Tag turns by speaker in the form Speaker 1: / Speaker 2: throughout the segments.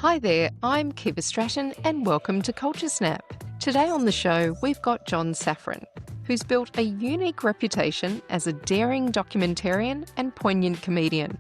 Speaker 1: Hi there, I'm Kiva Stratton and welcome to Culture Snap. Today on the show, we've got John Safran, who's built a unique reputation as a daring documentarian and poignant comedian.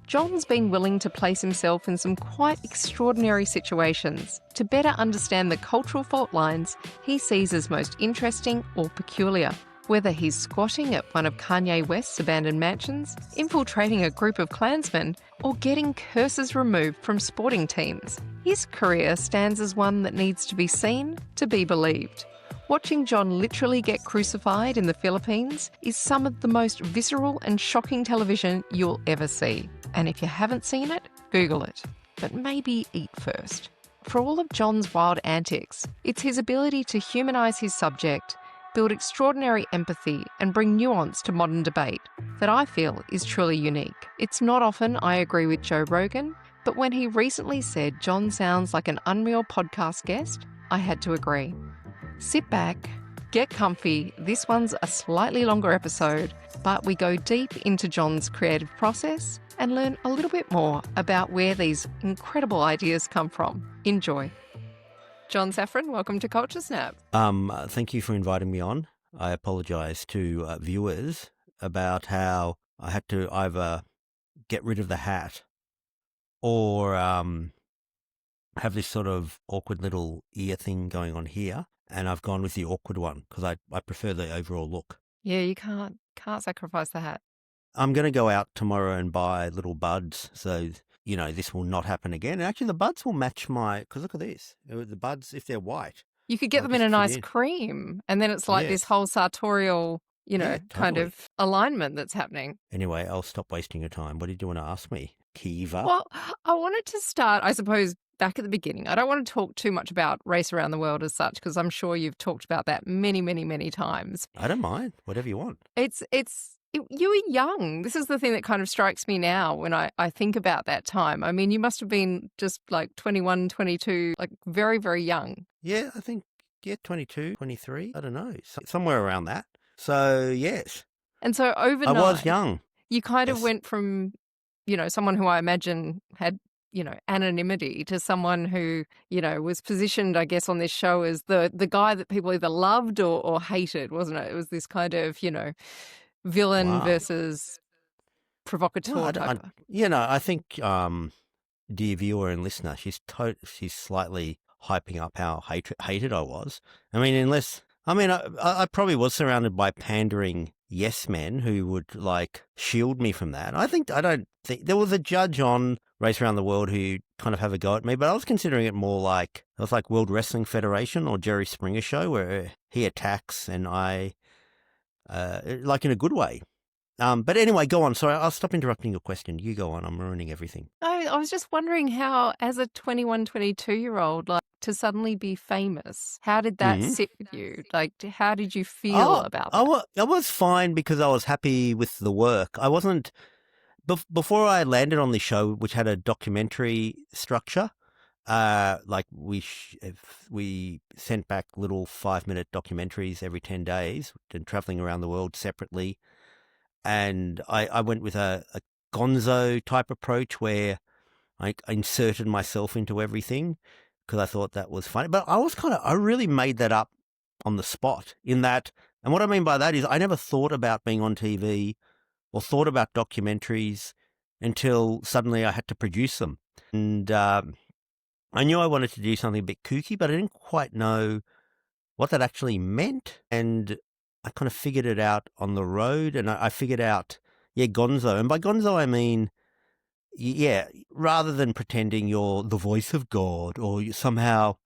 Speaker 1: John's been willing to place himself in some quite extraordinary situations to better understand the cultural fault lines he sees as most interesting or peculiar. Whether he's squatting at one of Kanye West's abandoned mansions, infiltrating a group of Klansmen, or getting curses removed from sporting teams, his career stands as one that needs to be seen to be believed. Watching John literally get crucified in the Philippines is some of the most visceral and shocking television you'll ever see. And if you haven't seen it, Google it. But maybe eat first. For all of John's wild antics, it's his ability to humanise his subject, build extraordinary empathy and bring nuance to modern debate that I feel is truly unique. It's not often I agree with Joe Rogan, but when he recently said John sounds like an unreal podcast guest, I had to agree. Sit back, get comfy. This one's a slightly longer episode, but we go deep into John's creative process and learn a little bit more about where these incredible ideas come from. Enjoy. John Safran, welcome to Culture Snap.
Speaker 2: Thank you for inviting me on. I apologise to viewers about how I had to either get rid of the hat or have this sort of awkward little ear thing going on here, and I've gone with the awkward one because I prefer the overall look.
Speaker 1: Yeah, you can't sacrifice the hat.
Speaker 2: I'm going to go out tomorrow and buy little buds, so this will not happen again. And actually, the buds will match because look at this. The buds, if they're white.
Speaker 1: You could get them in a nice cream, and then it's like this whole sartorial, kind of alignment that's happening.
Speaker 2: Anyway, I'll stop wasting your time. What did you want to ask me, Kiva?
Speaker 1: Well, I wanted to start, I suppose, back at the beginning. I don't want to talk too much about race around the world as such, because I'm sure you've talked about that many, many, many times.
Speaker 2: I don't mind. Whatever you want.
Speaker 1: You were young. This is the thing that kind of strikes me now when I think about that time. I mean, you must have been just like 21, 22, like very, very young.
Speaker 2: Yeah, I think, 22, 23. I don't know, somewhere around that. So, yes.
Speaker 1: And so overnight,
Speaker 2: I was young.
Speaker 1: You kind of went from, someone who I imagine had, anonymity to someone who, was positioned, I guess, on this show as the guy that people either loved or hated, wasn't it? It was this kind of, villain versus provocateur type.
Speaker 2: I think, dear viewer and listener, she's slightly hyping up how hated I was. I mean, I probably was surrounded by pandering yes men who would shield me from that. I don't think there was a judge on Race Around the World who kind of have a go at me, but I was considering it more like World Wrestling Federation or Jerry Springer show where he attacks and I, in a good way. But anyway, go on. Sorry, I'll stop interrupting your question. You go on. I'm ruining everything.
Speaker 1: I was just wondering how, as a 21, 22-year-old, to suddenly be famous, how did that sit with you? How did you feel about that?
Speaker 2: I was fine because I was happy with the work. I wasn't, before I landed on the show, which had a documentary structure, we sent back little 5-minute documentaries every 10 days and traveling around the world separately. And I went with a gonzo type approach where I inserted myself into everything because I thought that was funny. But I really made that up on the spot in that. And what I mean by that is I never thought about being on TV or thought about documentaries until suddenly I had to produce them. And I knew I wanted to do something a bit kooky, but I didn't quite know what that actually meant. And I kind of figured it out on the road, and I figured out, gonzo. And by gonzo, I mean, rather than pretending you're the voice of God or you somehow,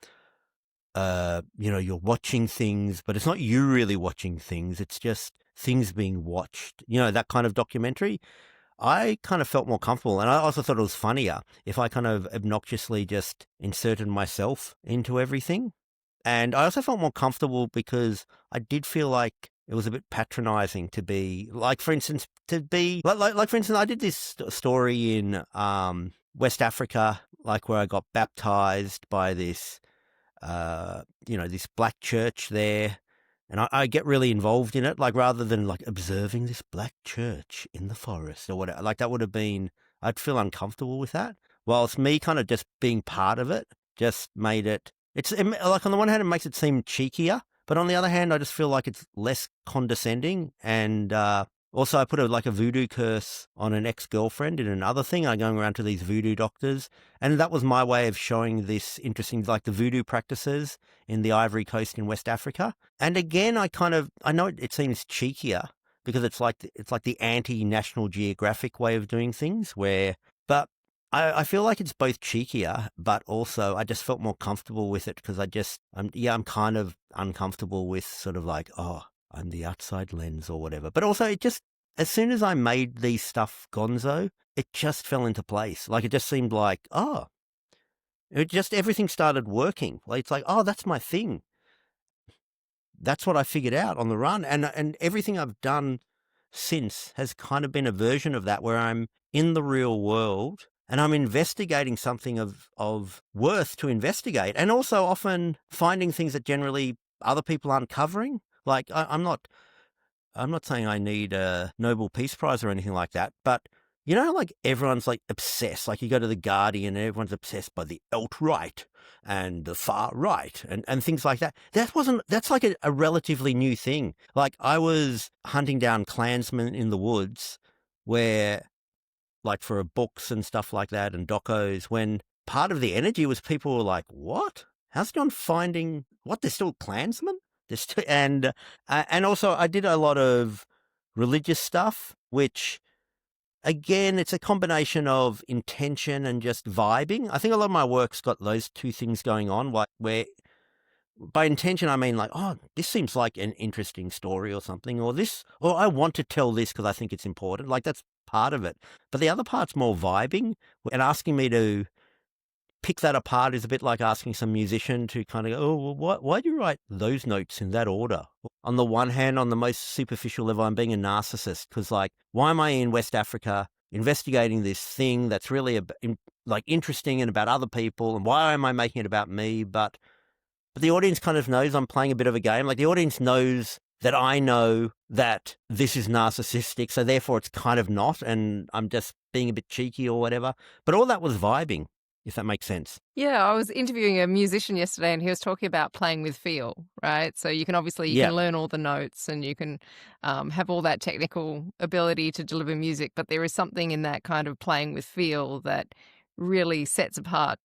Speaker 2: you're watching things, but it's not you really watching things. It's just things being watched, that kind of documentary. I kind of felt more comfortable, and I also thought it was funnier if I kind of obnoxiously just inserted myself into everything. And I also felt more comfortable because I did feel like it was a bit patronizing to be, for instance, I did this story in West Africa, where I got baptized by this, this black church there. And I get really involved in it, rather than observing this black church in the forest or whatever. That would have been, I'd feel uncomfortable with that. whilst me kind of just being part of it just made it, like on the one hand, it makes it seem cheekier, but on the other hand, I just feel like it's less condescending. And also, I put like a voodoo curse on an ex-girlfriend in another thing. I'm going around to these voodoo doctors, and that was my way of showing this interesting, like the voodoo practices in the Ivory Coast in West Africa. And again, I know it seems cheekier because it's like the anti-National Geographic way of doing things, but I feel like it's both cheekier, but also I just felt more comfortable with it because I'm kind of uncomfortable with sort of like, oh, I'm the outside lens or whatever. But also it just, as soon as I made these stuff gonzo, it just fell into place. Like it just seemed like, everything started working. Like it's like, oh, that's my thing. That's what I figured out on the run. And everything I've done since has kind of been a version of that where I'm in the real world and I'm investigating something of worth to investigate, and also often finding things that generally other people aren't covering. Like I'm not saying I need a Nobel Peace Prize or anything like that, but like everyone's like obsessed. Like you go to the Guardian and everyone's obsessed by the alt-right and the far right and things like that. That's like a relatively new thing. Like I was hunting down Klansmen in the woods where, like for books and stuff like that and docos, when part of the energy was people were like, what? How's John finding what? They're still Klansmen? And also I did a lot of religious stuff, which again, it's a combination of intention and just vibing. I think a lot of my work's got those two things going on, where by intention, I mean like, oh, this seems like an interesting story or something, or I want to tell this because I think it's important. Like that's part of it. But the other part's more vibing, and asking me to pick that apart is a bit like asking some musician to kind of go, oh, well, why do you write those notes in that order? On the one hand, on the most superficial level, I'm being a narcissist because, like, why am I in West Africa investigating this thing that's really like interesting and about other people, and why am I making it about me? But the audience kind of knows I'm playing a bit of a game. Like the audience knows that I know that this is narcissistic, so therefore it's kind of not, and I'm just being a bit cheeky or whatever. But all that was vibing, if that makes sense.
Speaker 1: Yeah, I was interviewing a musician yesterday and he was talking about playing with feel, right? So you can
Speaker 2: Yeah.
Speaker 1: learn all the notes and you can have all that technical ability to deliver music, but there is something in that kind of playing with feel that really sets apart,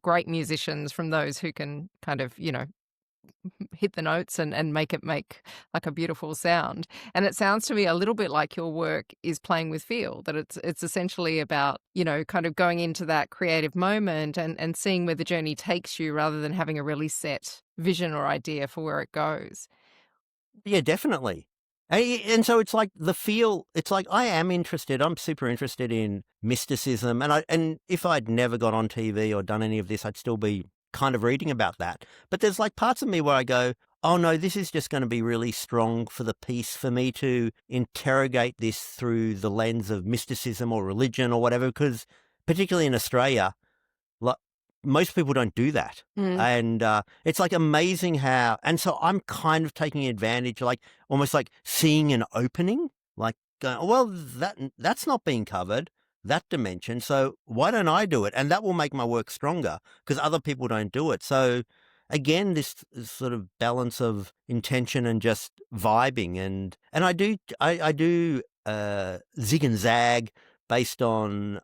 Speaker 1: great musicians from those who can kind of, hit the notes and make like a beautiful sound. And it sounds to me a little bit like your work is playing with feel, that it's essentially about, kind of going into that creative moment and seeing where the journey takes you rather than having a really set vision or idea for where it goes.
Speaker 2: Yeah, definitely. And so it's like the feel, it's like I am interested, I'm super interested in mysticism. And if I'd never got on TV or done any of this, I'd still be kind of reading about that. But there's like parts of me where I go, oh no, this is just going to be really strong for the piece, for me to interrogate this through the lens of mysticism or religion or whatever, because particularly in Australia, like, most people don't do that.
Speaker 1: Mm.
Speaker 2: And it's like amazing how, and so I'm kind of taking advantage, like almost like seeing an opening, like going, oh, well, that's not being covered, that dimension. So why don't I do it? And that will make my work stronger because other people don't do it. So again, this sort of balance of intention and just vibing. And I do zig and zag based on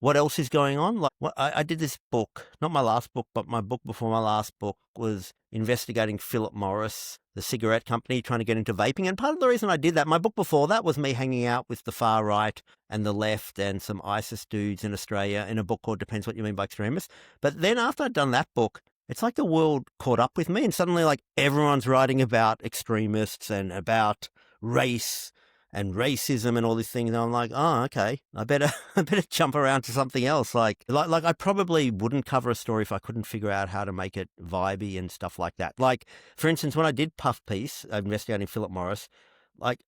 Speaker 2: what else is going on. Like I did this book, not my last book, but my book before my last book was investigating Philip Morris, the cigarette company, trying to get into vaping. And part of the reason I did that, my book before that was me hanging out with the far right and the left and some ISIS dudes in Australia in a book called Depends What You Mean by Extremists. But then after I'd done that book, it's like the world caught up with me and suddenly like everyone's writing about extremists and about race and racism and all these things. And I'm like, oh, okay, I better jump around to something else. Like I probably wouldn't cover a story if I couldn't figure out how to make it vibey and stuff like that. Like, for instance, when I did Puff Piece, investigating Philip Morris, like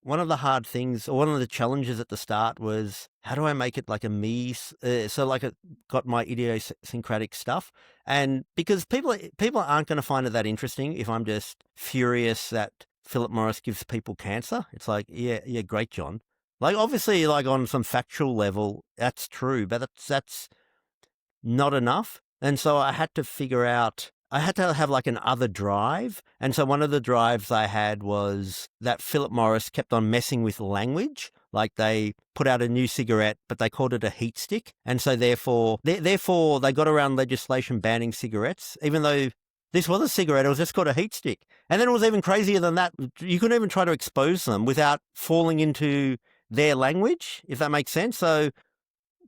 Speaker 2: one of the hard things, or one of the challenges at the start was, how do I make it like a me? So like it got my idiosyncratic stuff. And because people aren't going to find it that interesting if I'm just furious that Philip Morris gives people cancer. It's like, yeah, great, John. Like, obviously, like on some factual level, that's true, but that's not enough. And so I had to figure out, I had to have like an other drive. And so one of the drives I had was that Philip Morris kept on messing with language. Like they put out a new cigarette, but they called it a heat stick. And so therefore they got around legislation banning cigarettes, even though this was a cigarette, it was just called a heat stick. And then it was even crazier than that. You couldn't even try to expose them without falling into their language, if that makes sense. So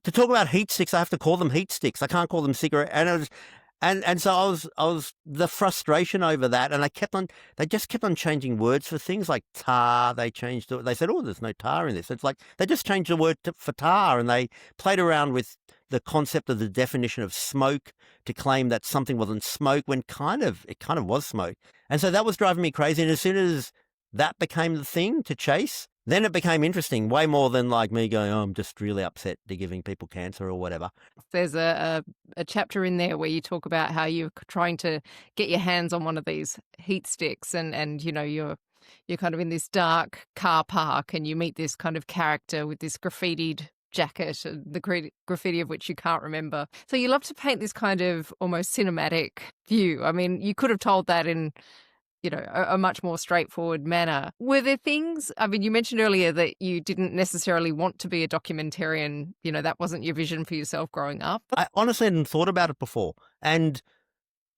Speaker 2: to talk about heat sticks, I have to call them heat sticks. I can't call them cigarette. And so I was the frustration over that, and they just kept on changing words for things like tar. They said, oh, there's no tar in this. It's like they just changed the word for tar, and they played around with the concept of the definition of smoke to claim that something wasn't smoke when it kind of was smoke. And so that was driving me crazy. And as soon as that became the thing to chase, then it became interesting, way more than like me going, oh, I'm just really upset they're giving people cancer or whatever.
Speaker 1: There's a chapter in there where you talk about how you're trying to get your hands on one of these heat sticks, and you know you're kind of in this dark car park, and you meet this kind of character with this graffitied jacket, the graffiti of which you can't remember. So you love to paint this kind of almost cinematic view. I mean, you could have told that in a much more straightforward manner. Were there things, I mean, you mentioned earlier that you didn't necessarily want to be a documentarian, that wasn't your vision for yourself growing up?
Speaker 2: I honestly hadn't thought about it before. And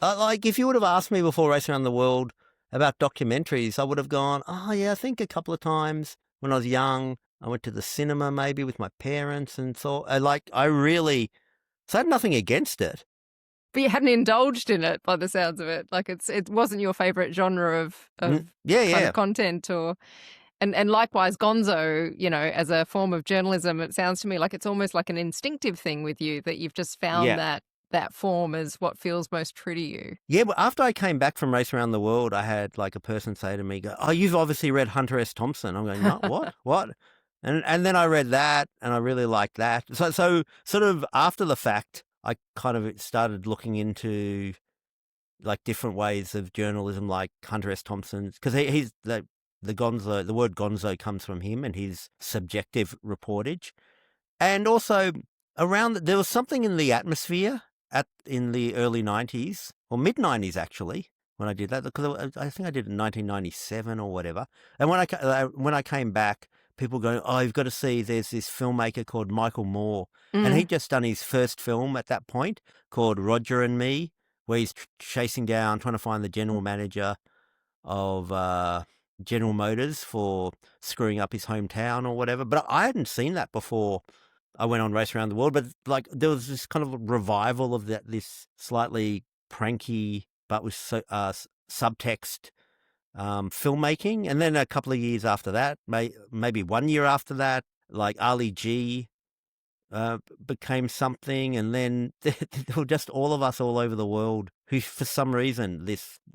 Speaker 2: like, if you would have asked me before Race Around the World about documentaries, I would have gone, oh yeah, I think a couple of times when I was young, I went to the cinema maybe with my parents and thought, so I had nothing against it.
Speaker 1: But you hadn't indulged in it by the sounds of it. Like it wasn't your favorite genre of kind of content, and likewise gonzo, as a form of journalism, it sounds to me like it's almost like an instinctive thing with you that you've just found that form is what feels most true to you.
Speaker 2: Yeah, but after I came back from Race Around the World, I had like a person say to me, oh, you've obviously read Hunter S. Thompson. I'm going, no, what? What? And then I read that and I really liked that. So sort of after the fact, I kind of started looking into like different ways of journalism, like Hunter S. Thompson's, because he's the gonzo. The word gonzo comes from him and his subjective reportage, and also there was something in the atmosphere in the early 90s or mid 90s actually when I did that, because I think I did it in 1997 or whatever. And when I came back, people going, oh, you've got to see, there's this filmmaker called Michael Moore. And he'd just done his first film at that point called Roger and Me, where he's chasing down, trying to find the general manager of General Motors for screwing up his hometown or whatever. But I hadn't seen that before I went on Race Around the World. But like there was this kind of revival of this slightly pranky but with subtext filmmaking. And then a couple of years after that, maybe 1 year after that, like Ali G became something. And then there were just all of us all over the world who, for some reason,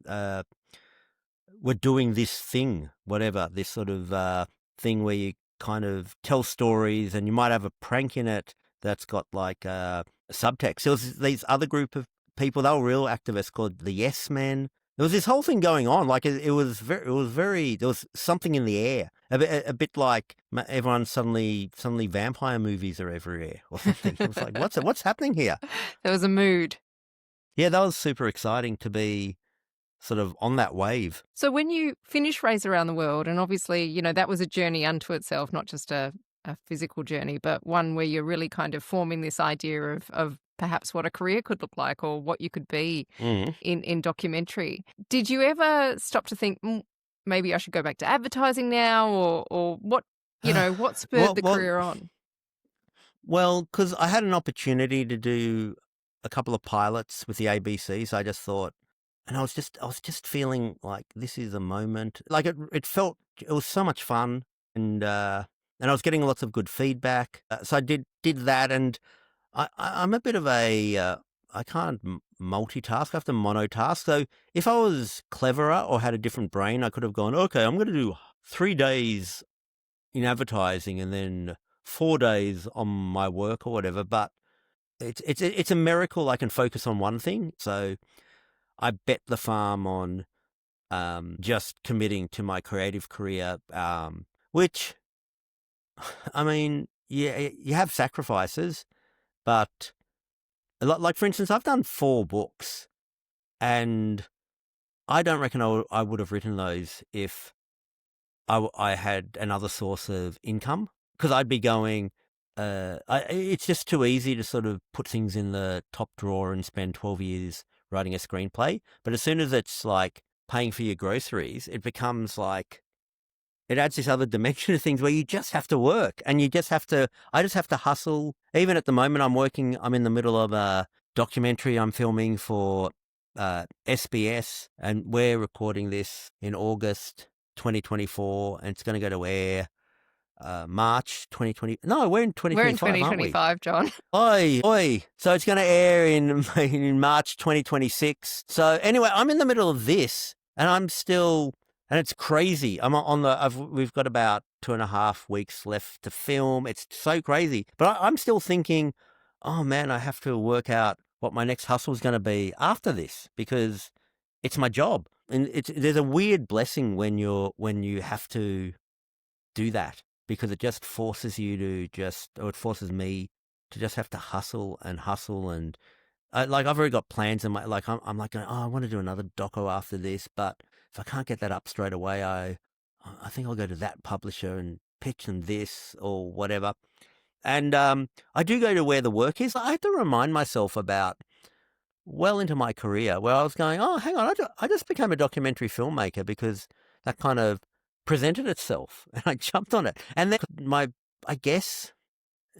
Speaker 2: were doing this thing, whatever, this sort of thing where you kind of tell stories and you might have a prank in it that's got like subtext. There was these other group of people, they were real activists called the Yes Men. There was this whole thing going on. Like it was very, there was something in the air, a bit like everyone suddenly vampire movies are everywhere or something. It was like, what's happening here?
Speaker 1: There was a mood.
Speaker 2: Yeah, that was super exciting to be sort of on that wave.
Speaker 1: So when you finish Race Around the World, and obviously, that was a journey unto itself, not just a physical journey, but one where you're really kind of forming this idea of perhaps what a career could look like or what you could be in documentary. Did you ever stop to think, maybe I should go back to advertising now, or what, what spurred the career on?
Speaker 2: Well, because I had an opportunity to do a couple of pilots with the ABC, so I just thought, and I was just feeling like this is a moment. Like it was so much fun, and I was getting lots of good feedback. So I did that, and I'm a bit of a I can't multitask. I have to monotask. So if I was cleverer or had a different brain, I could have gone, okay, I'm going to do 3 days in advertising and then 4 days on my work or whatever. But it's a miracle I can focus on one thing. So I bet the farm on just committing to my creative career, which I mean, yeah, you have sacrifices, but like for instance, I've done 4 books, and I don't reckon I would have written those if I had another source of income, because I'd be going. It's just too easy to sort of put things in the top drawer and spend 12 years writing a screenplay. But as soon as it's like paying for your groceries, it becomes like it adds this other dimension of things where you just have to work, and you just have to. I just have to hustle. Even at the moment, I'm in the middle of a documentary I'm filming for SBS, and we're recording this in August 2024, and it's going to go to air March 2020. No, we're in
Speaker 1: We're in
Speaker 2: 2025, aren't we?
Speaker 1: 2025, John.
Speaker 2: Oi, oi. So it's going to air in March 2026. So anyway, I'm in the middle of this, and I'm still, and it's crazy. We've got about 2.5 weeks left to film. It's so crazy, but I'm still thinking, oh man, I have to work out what my next hustle is going to be after this, because it's my job, and there's a weird blessing when you have to do that, because it just forces you to it forces me to just have to hustle and hustle. And like I've already got plans in my, like I'm like going, oh, I want to do another doco after this, but if I can't get that up straight away, I think I'll go to that publisher and pitch them this or whatever. And I do go to where the work is. I have to remind myself about well into my career where I was going, oh, hang on, I just became a documentary filmmaker because that kind of presented itself, and I jumped on it. And then I guess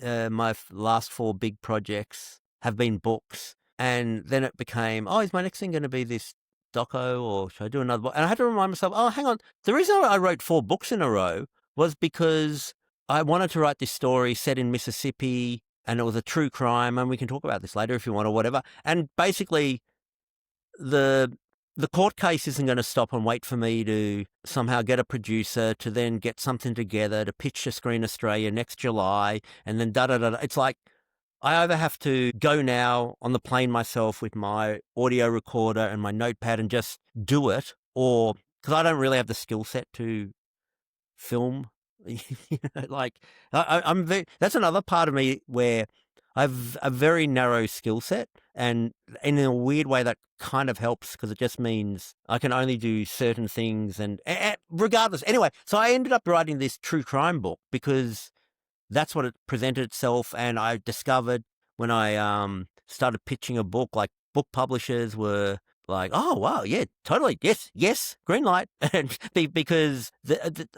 Speaker 2: my last 4 big projects have been books, and then it became, oh, is my next thing going to be this doco, or should I do another book? And I had to remind myself, oh, hang on, the reason I wrote 4 books in a row was because I wanted to write this story set in Mississippi, and it was a true crime, and we can talk about this later if you want or whatever. And basically, the court case isn't going to stop and wait for me to somehow get a producer to then get something together to pitch to Screen Australia next July, and then da-da-da-da. It's like I either have to go now on the plane myself with my audio recorder and my notepad and just do it, or because I don't really have the skill set to film. Like that's another part of me where I've a very narrow skill set, and in a weird way that kind of helps, because it just means I can only do certain things, and regardless. Anyway, so I ended up writing this true crime book because that's what it presented itself. And I discovered when I started pitching a book, like book publishers were like, oh, wow, yeah, totally, yes, green light. And because,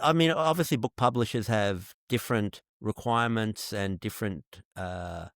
Speaker 2: I mean, obviously book publishers have different requirements and different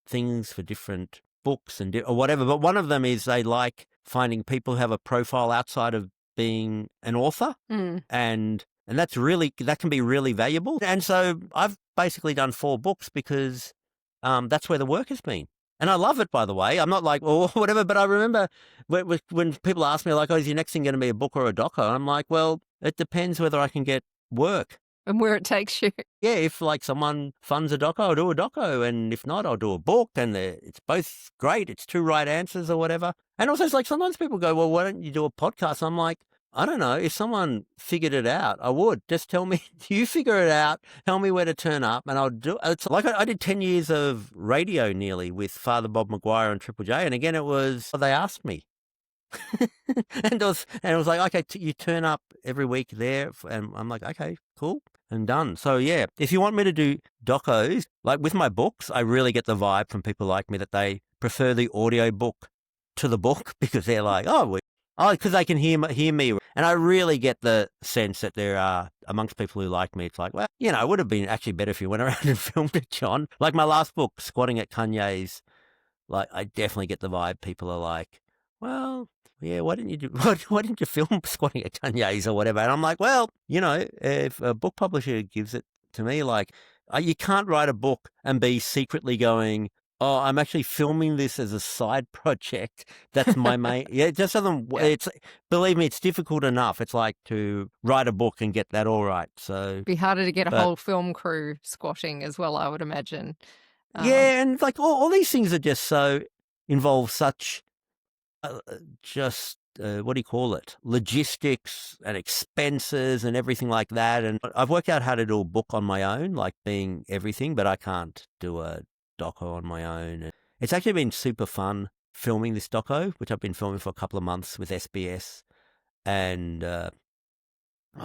Speaker 2: things for different books and or whatever. But one of them is they like finding people who have a profile outside of being an author. And that can be really valuable. And so I've basically done 4 books because that's where the work has been. And I love it, by the way. I'm not like, or whatever, but I remember when people ask me, like, oh, is your next thing going to be a book or a doco? I'm like, well, it depends whether I can get work.
Speaker 1: And where it takes you.
Speaker 2: Yeah, if like someone funds a doco, I'll do a doco. And if not, I'll do a book. And it's both great. It's 2 right answers or whatever. And also, it's like sometimes people go, well, why don't you do a podcast? I'm like, I don't know. If someone figured it out, I would. Just tell me, you figure it out, tell me where to turn up, and I'll do it. It's like I did 10 years of radio nearly with Father Bob Maguire on Triple J. And again, they asked me. and it was like, okay, you turn up every week there. And I'm like, okay, cool. And done. So yeah, if you want me to do docos, like with my books, I really get the vibe from people like me that they prefer the audio book to the book, because they're like, because they can hear me. And I really get the sense that there are, amongst people who like me, it's like, well, it would have been actually better if you went around and filmed it, John. Like my last book, Squatting at Kanye's, like I definitely get the vibe people are like, well, yeah, why didn't you film Squatting at Kanye's or whatever? And I'm like, well, if a book publisher gives it to me, like, you can't write a book and be secretly going, oh, I'm actually filming this as a side project. That's my main. Yeah, it just doesn't. Yeah. Believe me, it's difficult enough. It's like to write a book and get that all right. So
Speaker 1: it'd be harder to get a whole film crew squatting as well, I would imagine.
Speaker 2: Yeah, and like all these things are just so involve such just what do you call it? Logistics and expenses and everything like that. And I've worked out how to do a book on my own, like being everything, but I can't do a doco on my own. And it's actually been super fun filming this doco, which I've been filming for a couple of months with SBS. And oh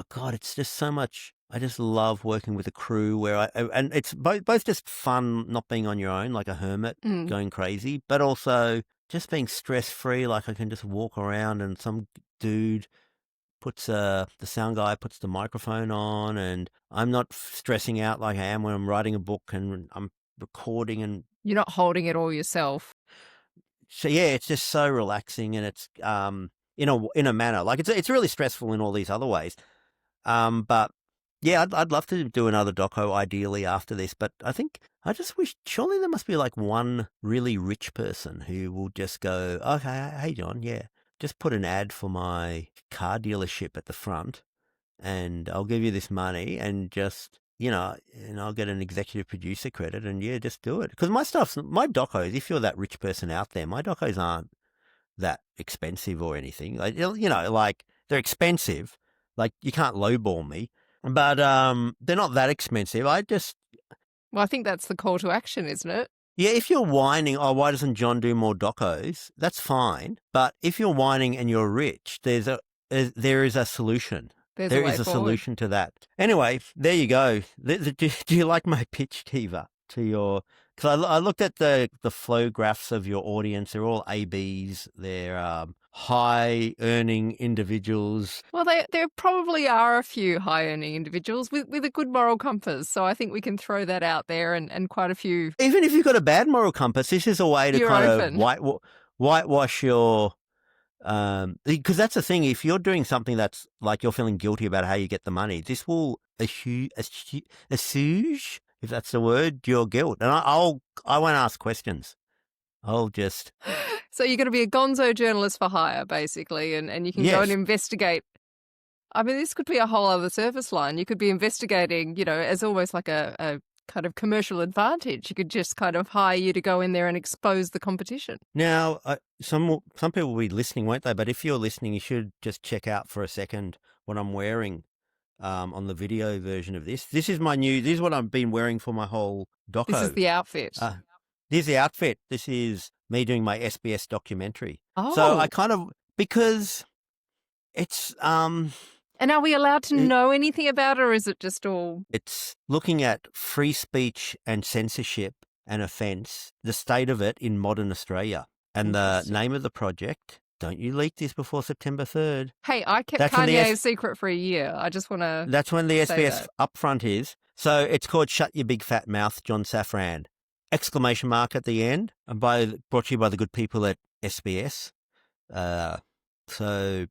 Speaker 2: God, it's just so much. I just love working with a crew and it's both just fun not being on your own like a hermit going crazy, but also just being stress free. Like I can just walk around and some dude puts the sound guy puts the microphone on, and I'm not stressing out like I am when I'm writing a book and I'm recording, and
Speaker 1: You're not holding it all yourself.
Speaker 2: so yeah, it's just so relaxing, and it's in a manner like it's really stressful in all these other ways. But yeah, I'd love to do another doco ideally after this, but I think I just wish surely there must be like one really rich person who will just go, okay, hey John, yeah, just put an ad for my car dealership at the front and I'll give you this money and just, and I'll get an executive producer credit and yeah, just do it. Because my docos, if you're that rich person out there, my docos aren't that expensive or anything. Like, like they're expensive. Like you can't lowball me, but they're not that expensive.
Speaker 1: Well, I think that's the call to action, isn't it?
Speaker 2: Yeah, if you're whining, oh, why doesn't John do more docos? That's fine. But if you're whining and you're rich, there is a solution. There is a solution to that. Anyway, there you go. Do you like my pitch, Kiva, to your? Because I looked at the flow graphs of your audience. They're all ABs. They're high earning individuals.
Speaker 1: Well, there probably are a few high earning individuals with a good moral compass. So I think we can throw that out there and quite a few.
Speaker 2: Even if you've got a bad moral compass, this is a way to of whitewash your. Because that's the thing. If you're doing something that's like you're feeling guilty about how you get the money, this will assuage, if that's the word, your guilt. And I won't ask questions. I'll just.
Speaker 1: So you're going to be a gonzo journalist for hire, basically, and you can go and investigate. I mean, this could be a whole other service line. You could be investigating, as almost like a kind of commercial advantage. You could just kind of hire you to go in there and expose the competition.
Speaker 2: Now, some people will be listening, won't they? But if you're listening, you should just check out for a second what I'm wearing on the video version of this. This is what I've been wearing for my whole doco.
Speaker 1: This is the outfit.
Speaker 2: This is the outfit. This is me doing my SBS documentary.
Speaker 1: Oh.
Speaker 2: So I because it's
Speaker 1: And are we allowed to know anything about it, or is it just all?
Speaker 2: It's looking at free speech and censorship and offence, the state of it in modern Australia. And the name of the project, don't you leak this before September 3rd.
Speaker 1: Hey, I kept Kanye's secret for a year. I just want to.
Speaker 2: That's when the SBS upfront is. So it's called Shut Your Big Fat Mouth, John Safran. Exclamation mark at the end, and brought to you by the good people at SBS. And it's
Speaker 1: a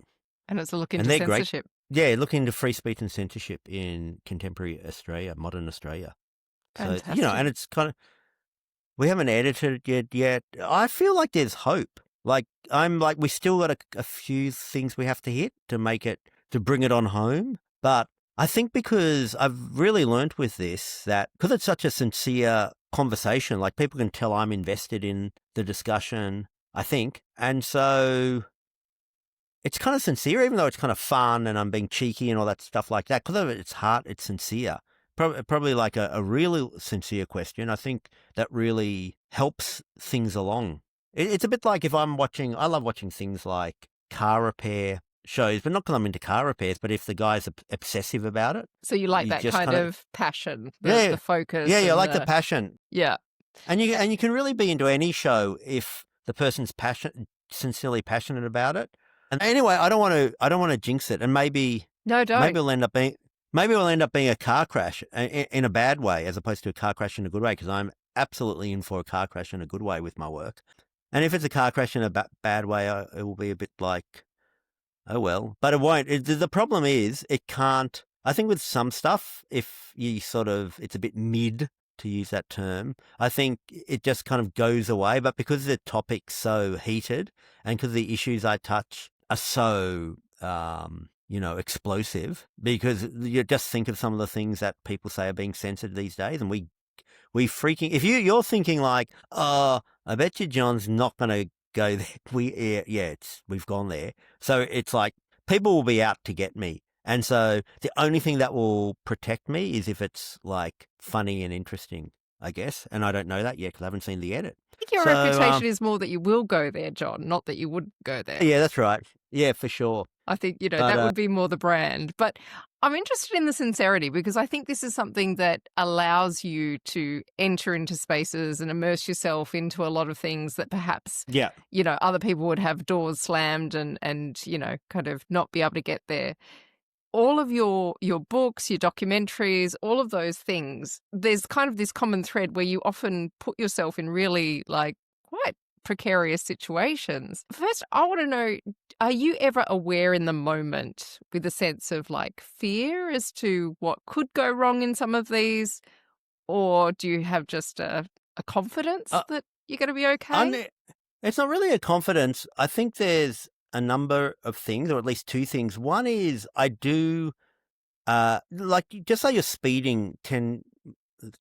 Speaker 1: look into censorship.
Speaker 2: Great. Yeah, look into free speech and censorship in contemporary Australia, modern Australia.
Speaker 1: Fantastic.
Speaker 2: So, and it's kind of, we haven't edited it yet. I feel like there's hope. Like, we still got a few things we have to hit to bring it on home. But I think because I've really learnt with this that because it's such a sincere conversation, like people can tell I'm invested in the discussion, I think. And so it's kind of sincere, even though it's kind of fun and I'm being cheeky and all that stuff like that. Because of its heart, it's sincere. Probably like a really sincere question. I think that really helps things along. It's a bit like if I love watching things like car repair shows, but not because I'm into car repairs, but if the guy's obsessive about it.
Speaker 1: So you like that kind of passion, the focus.
Speaker 2: Yeah, I like the passion.
Speaker 1: Yeah.
Speaker 2: And you can really be into any show if the person's sincerely passionate about it. And anyway, I don't want to jinx it, and maybe
Speaker 1: don't.
Speaker 2: Maybe it'll end up being a car crash in a bad way, as opposed to a car crash in a good way. Because I'm absolutely in for a car crash in a good way with my work. And if it's a car crash in a bad way, it will be a bit like, oh well. But it won't. The problem is it can't. I think with some stuff, if you it's a bit mid, to use that term, I think it just kind of goes away. But because the topic's so heated and because the issues I touch are so, explosive, because you just think of some of the things that people say are being censored these days, and we freaking, if you're thinking like, oh, I bet you John's not going to go there. We've gone there. So it's like people will be out to get me. And so the only thing that will protect me is if it's like funny and interesting, I guess. And I don't know that yet because I haven't seen the edit.
Speaker 1: I think your reputation is more that you will go there, John, not that you would go there.
Speaker 2: Yeah, that's right. Yeah, for sure.
Speaker 1: I think,
Speaker 2: But,
Speaker 1: that would be more the brand. But I'm interested in the sincerity because I think this is something that allows you to enter into spaces and immerse yourself into a lot of things that perhaps,
Speaker 2: yeah.
Speaker 1: Other people would have doors slammed and kind of not be able to get there. All of your books, your documentaries, all of those things, there's kind of this common thread where you often put yourself in really like quite precarious situations. First, I want to know, are you ever aware in the moment with a sense of like fear as to what could go wrong in some of these? Or do you have just a confidence that you're going to be okay?
Speaker 2: It's not really a confidence. I think there's a number of things, or at least two things. One is I do, like, just say you're speeding 10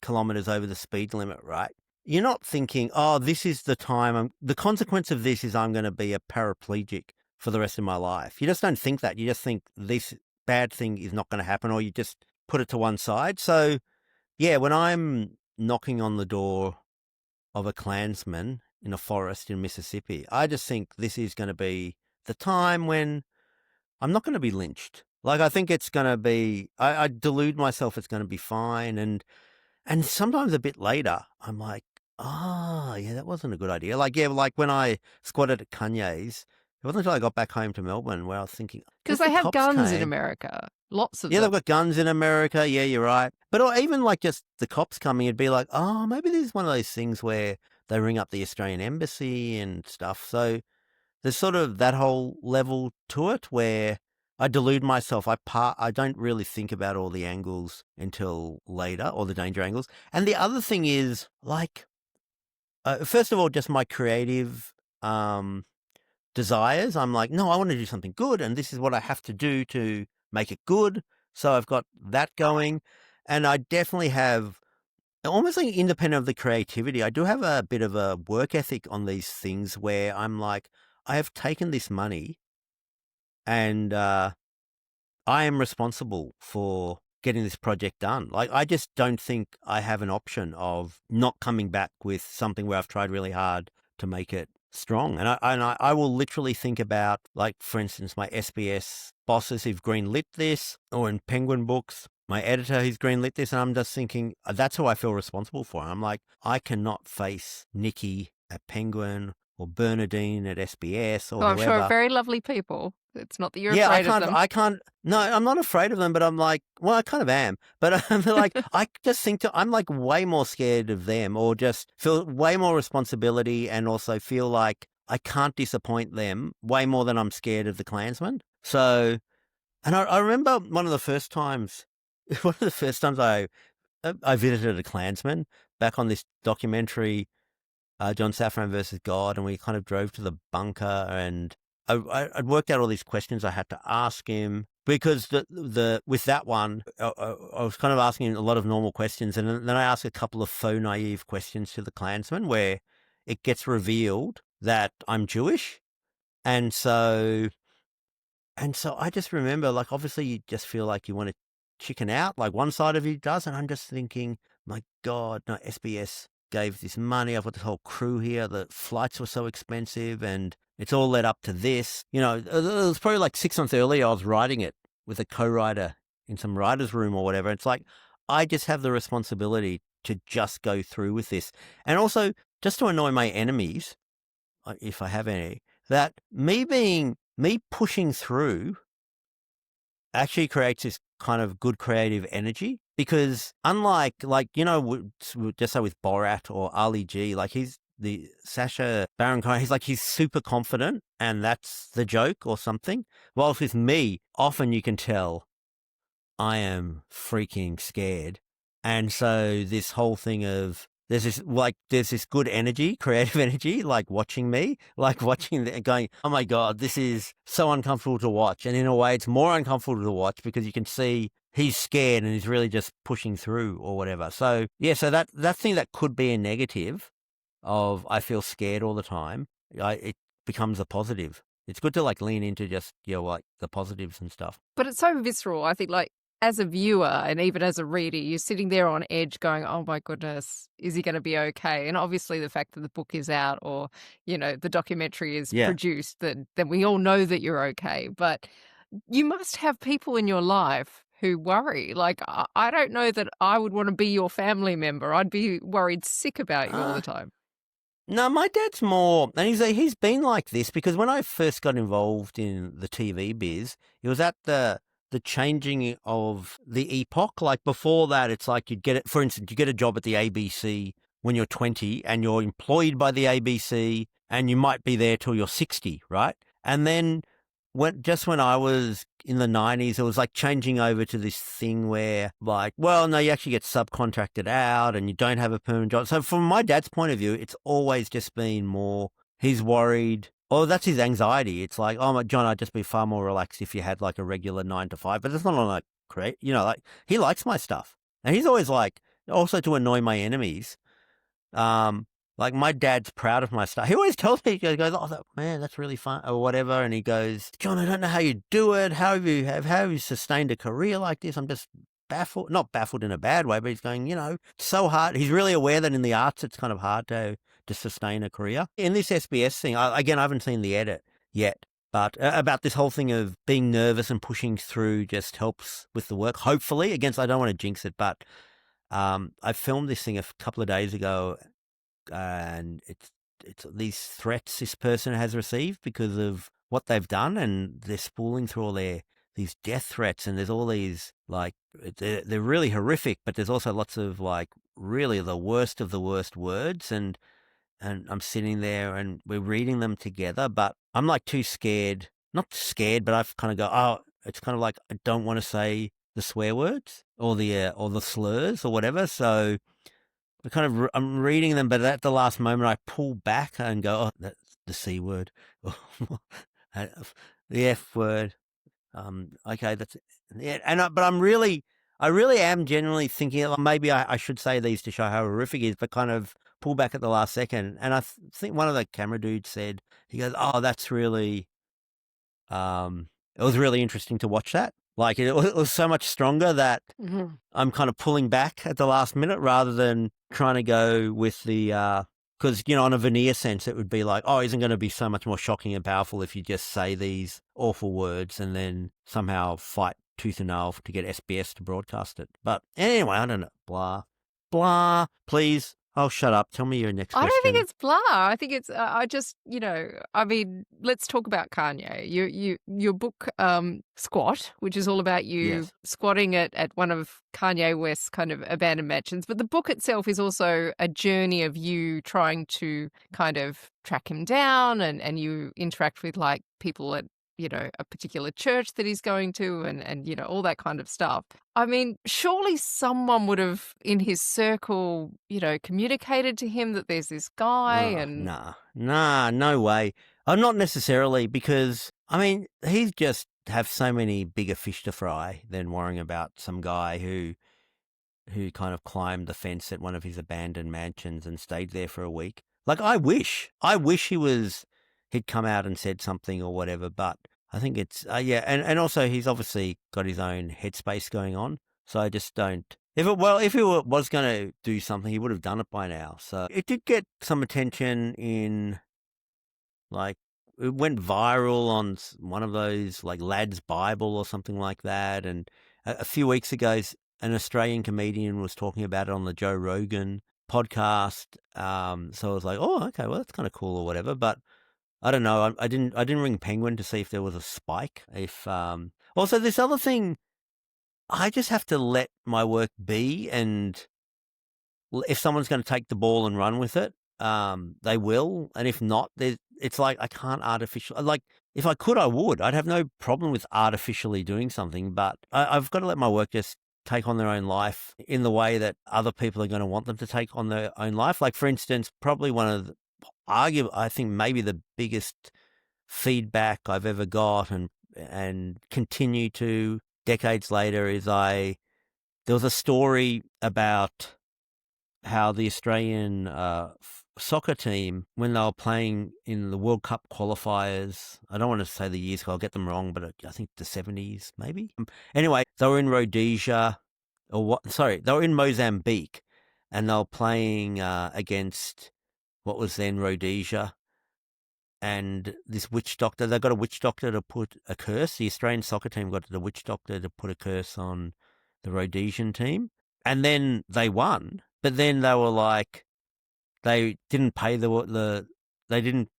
Speaker 2: kilometers over the speed limit, right? You're not thinking, oh, this is the time. The consequence of this is I'm going to be a paraplegic for the rest of my life. You just don't think that. You just think this bad thing is not going to happen, or you just put it to one side. So, yeah, when I'm knocking on the door of a Klansman in a forest in Mississippi, I just think this is going to be the time when I'm not going to be lynched. Like, I think it's going to be, I delude myself it's going to be fine. And sometimes a bit later, I'm like, yeah, that wasn't a good idea. Like, yeah, like when I squatted at Kanye's, it wasn't until I got back home to Melbourne where I was thinking,
Speaker 1: Because they have guns in America, lots of
Speaker 2: yeah,
Speaker 1: them.
Speaker 2: they've got guns in America. Yeah, you're right. But or even like just the cops coming, it'd be like, oh, maybe this is one of those things where they ring up the Australian embassy and stuff. So there's sort of that whole level to it where I delude myself. I don't really think about all the angles until later, or the danger angles. And the other thing is like, first of all, just my creative desires. I'm like, no, I want to do something good, and this is what I have to do to make it good. So I've got that going, and I definitely have almost like independent of the creativity. I do have a bit of a work ethic on these things where I'm like, I have taken this money, and I am responsible for getting this project done. Like, I just don't think I have an option of not coming back with something where I've tried really hard to make it strong. And I will literally think about, like, for instance, my SBS bosses who've greenlit this, or in Penguin Books, my editor who's greenlit this, and I'm just thinking, that's who I feel responsible for. I'm like, I cannot face Nikki at Penguin or Bernadine at SBS or
Speaker 1: I'm
Speaker 2: whoever.
Speaker 1: sure very lovely people. It's not that you're afraid of them.
Speaker 2: I can't. No, I'm not afraid of them, but I'm like, well, I kind of am. But I'm like, I just think I'm like way more scared of them, or just feel way more responsibility, and also feel like I can't disappoint them way more than I'm scared of the Klansmen. So, and I remember one of the first times I visited a Klansman back on this documentary, John Safran versus God, and we kind of drove to the bunker, and I'd worked out all these questions I had to ask him, because with that one, I was kind of asking him a lot of normal questions, and then I asked a couple of faux naive questions to the Klansman where it gets revealed that I'm Jewish, and so I just remember, like, obviously you just feel like you want to chicken out, like one side of you does, and I'm just thinking, my God, no, SBS gave this money. I've got this whole crew here. The flights were so expensive, and it's all led up to this. You know, it was probably like 6 months earlier, I was writing it with a co-writer in some writer's room or whatever. It's like, I just have the responsibility to just go through with this. And also, just to annoy my enemies, if I have any, that me pushing through actually creates this kind of good creative energy. Because unlike, like, just say with Borat or Ali G, like, he's the Sacha Baron Cohen, he's super confident, and that's the joke or something. Whilst with me, often you can tell I am freaking scared. And so this whole thing of, there's this good energy, creative energy, like watching me, like watching going, oh my God, this is so uncomfortable to watch. And in a way, it's more uncomfortable to watch because you can see he's scared and he's really just pushing through or whatever. So yeah, so that thing that could be a negative of, I feel scared all the time, it becomes a positive. It's good to like lean into just, like the positives and stuff.
Speaker 1: But it's so visceral. I think, like, as a viewer and even as a reader, you're sitting there on edge going, oh my goodness, is he going to be okay? And obviously the fact that the book is out or, the documentary is
Speaker 2: Yeah.
Speaker 1: produced, then we all know that you're okay. But you must have people in your life who worry. Like, I don't know that I would want to be your family member. I'd be worried sick about you all the
Speaker 2: Uh,
Speaker 1: time.
Speaker 2: no, my dad's more, and he's been like this because when I first got involved in the TV biz, it was at the changing of the epoch. Like before that, it's like you'd get it. For instance, you get a job at the ABC when you're 20, and you're employed by the ABC, and you might be there till you're 60, right? And then when I was in the 90s, it was like changing over to this thing where like, well, no, you actually get subcontracted out and you don't have a permanent job. So from my dad's point of view, it's always just been more, he's worried. Oh, that's his anxiety. It's like, oh, my John, I'd just be far more relaxed if you had like a regular 9 to 5, but it's not on like great, like he likes my stuff. And he's always like, also to annoy my enemies. Like my dad's proud of my stuff. He always tells me, he goes, oh, man, that's really fun or whatever. And he goes, John, I don't know how you do it. How have you sustained a career like this? I'm just baffled, not baffled in a bad way, but he's going, it's so hard. He's really aware that in the arts, it's kind of hard to sustain a career. In this SBS thing, again, I haven't seen the edit yet, but about this whole thing of being nervous and pushing through just helps with the work. Hopefully, I don't want to jinx it, but I filmed this thing a couple of days ago, and it's these threats this person has received because of what they've done, and they're spooling through all these death threats, and there's all these like they're really horrific, but there's also lots of like really the worst of the worst words, and I'm sitting there and we're reading them together, but I'm like too scared, not scared, but I've kind of go, oh, it's kind of like I don't want to say the swear words or the slurs or whatever, so I'm reading them, but at the last moment I pull back and go, oh, that's the C word, the F word. Okay, that's it. Yeah, but I really am genuinely thinking maybe I should say these to show how horrific it is, but kind of pull back at the last second. And I think one of the camera dudes said, he goes, oh, that's really, it was really interesting to watch that. Like it was so much stronger that I'm kind of pulling back at the last minute rather than trying to go with the, because, on a veneer sense, it would be like, oh, isn't going to be so much more shocking and powerful if you just say these awful words and then somehow fight tooth and nail to get SBS to broadcast it. But anyway, I don't know. Blah, blah. Please. Oh, shut up. Tell me your next question.
Speaker 1: I don't think it's blah. I think it's, I just, I mean, let's talk about Kanye. Your book, Squat, which is all about you squatting at one of Kanye West's kind of abandoned mansions. But the book itself is also a journey of you trying to kind of track him down, and you interact with like people at, a particular church that he's going to, and all that kind of stuff. I mean, surely someone would have in his circle, communicated to him that there's this guy and...
Speaker 2: Nah, no way. Not necessarily, because, I mean, he's just have so many bigger fish to fry than worrying about some guy who kind of climbed the fence at one of his abandoned mansions and stayed there for a week. Like, I wish he'd come out and said something or whatever, but I think it's, and also he's obviously got his own headspace going on, so I just don't, if he was going to do something, he would have done it by now. So it did get some attention in, like, it went viral on one of those, like, Lad's Bible or something like that, and a few weeks ago, an Australian comedian was talking about it on the Joe Rogan podcast, so I was like, oh, okay, well, that's kind of cool or whatever, but I don't know. I didn't ring Penguin to see if there was a spike. Also this other thing, I just have to let my work be, and if someone's going to take the ball and run with it, they will. And if not, it's like I can't like if I could, I would. I'd have no problem with artificially doing something, but I've got to let my work just take on their own life in the way that other people are going to want them to take on their own life. Like, for instance, probably one of the I think maybe the biggest feedback I've ever got and continue to decades later is there was a story about how the Australian soccer team when they were playing in the World Cup qualifiers. I don't want to say the years, 'cause I'll get them wrong, but I think the 70s, maybe. Anyway, they were in Rhodesia, they were in Mozambique, and they were playing against what was then Rhodesia. And this witch doctor, they got a witch doctor to put a curse. The Australian soccer team got the witch doctor to put a curse on the Rhodesian team. And then they won. But then they were like, they didn't pay they didn't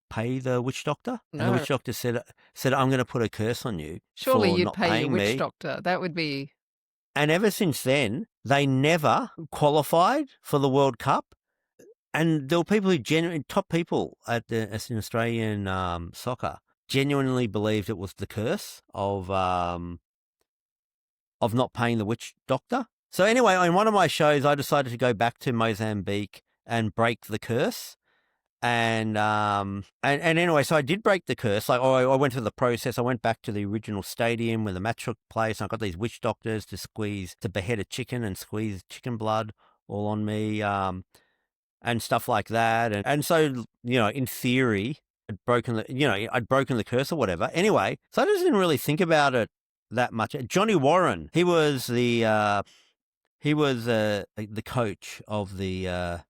Speaker 2: pay the witch doctor. And the
Speaker 1: No.
Speaker 2: witch doctor said, I'm going to put a curse on you
Speaker 1: Surely
Speaker 2: for
Speaker 1: you'd
Speaker 2: not
Speaker 1: pay your
Speaker 2: paying
Speaker 1: witch
Speaker 2: me.
Speaker 1: doctor. That would be...
Speaker 2: And ever since then, they never qualified for the World Cup. And there were people who top people as in Australian soccer genuinely believed it was the curse of not paying the witch doctor. So anyway, on one of my shows, I decided to go back to Mozambique and break the curse. And anyway, so I did break the curse. Like, I went through the process. I went back to the original stadium where the match took place. And I got these witch doctors to behead a chicken and squeeze chicken blood all on me. And stuff like that. And so, in theory, I'd broken the curse or whatever. Anyway, so I just didn't really think about it that much. Johnny Warren, he was the coach of the,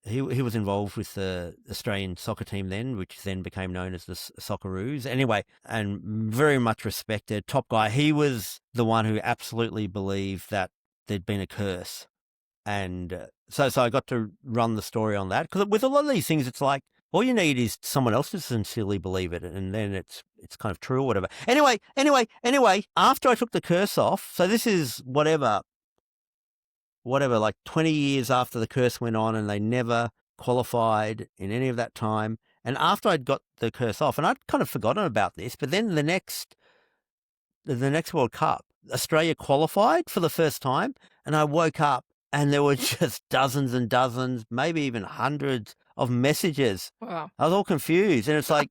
Speaker 2: he was involved with the Australian soccer team then, which then became known as the Socceroos. Anyway, and very much respected, top guy. He was the one who absolutely believed that there'd been a curse. And so I got to run the story on that, because with a lot of these things, it's like all you need is someone else to sincerely believe it, and then it's kind of true or whatever. Anyway, after I took the curse off, so this is whatever, like 20 years after the curse went on, and they never qualified in any of that time. And after I'd got the curse off, and I'd kind of forgotten about this, but then the next World Cup, Australia qualified for the first time, and I woke up and there were just dozens and dozens, maybe even hundreds of messages.
Speaker 1: Wow.
Speaker 2: I was all confused. And it's like,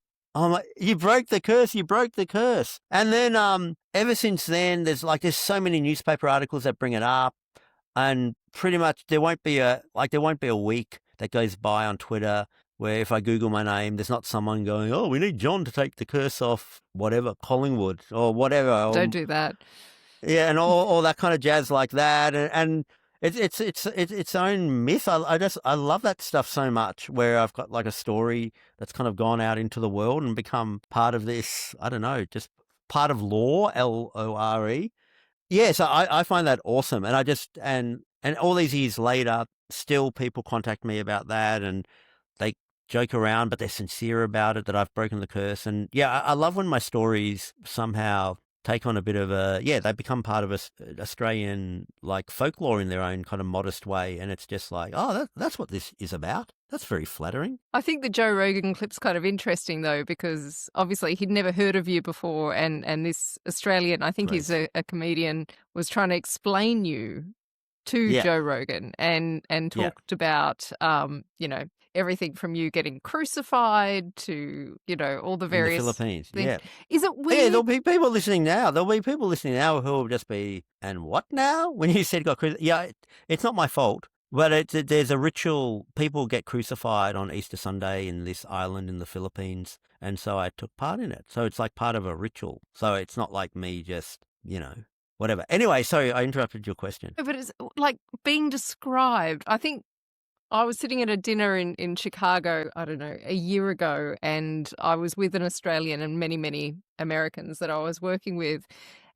Speaker 2: you broke the curse, you broke the curse. And then ever since then, there's so many newspaper articles that bring it up. And pretty much there won't be a week that goes by on Twitter where if I Google my name, there's not someone going, oh, we need John to take the curse off whatever, Collingwood or whatever.
Speaker 1: Don't do that.
Speaker 2: Yeah, and all that kind of jazz like that. And it's its own myth. I love that stuff so much, where I've got like a story that's kind of gone out into the world and become part of this, I don't know, just part of lore, LORE. Yeah, so I find that awesome. And I just, and all these years later, still people contact me about that, and they joke around, but they're sincere about it, that I've broken the curse. And yeah, I love when my stories somehow take on a bit of they become part of Australian like folklore in their own kind of modest way. And it's just like, oh, that's what this is about. That's very flattering.
Speaker 1: I think the Joe Rogan clip's kind of interesting, though, because obviously he'd never heard of you before. And this Australian, I think he's a comedian, was trying to explain you to Joe Rogan and talked about, everything from you getting crucified to, all the various
Speaker 2: in the Philippines things. Yeah.
Speaker 1: Is it weird?
Speaker 2: Yeah, there'll be people listening now. Who will just be, and what now? When you said got crucified, yeah, it's not my fault, but there's a ritual. People get crucified on Easter Sunday in this island in the Philippines, and so I took part in it. So it's like part of a ritual. So it's not like me just, whatever. Anyway, sorry, I interrupted your question.
Speaker 1: But it's like being described. I think I was sitting at a dinner in Chicago, I don't know, a year ago, and I was with an Australian and many, many Americans that I was working with.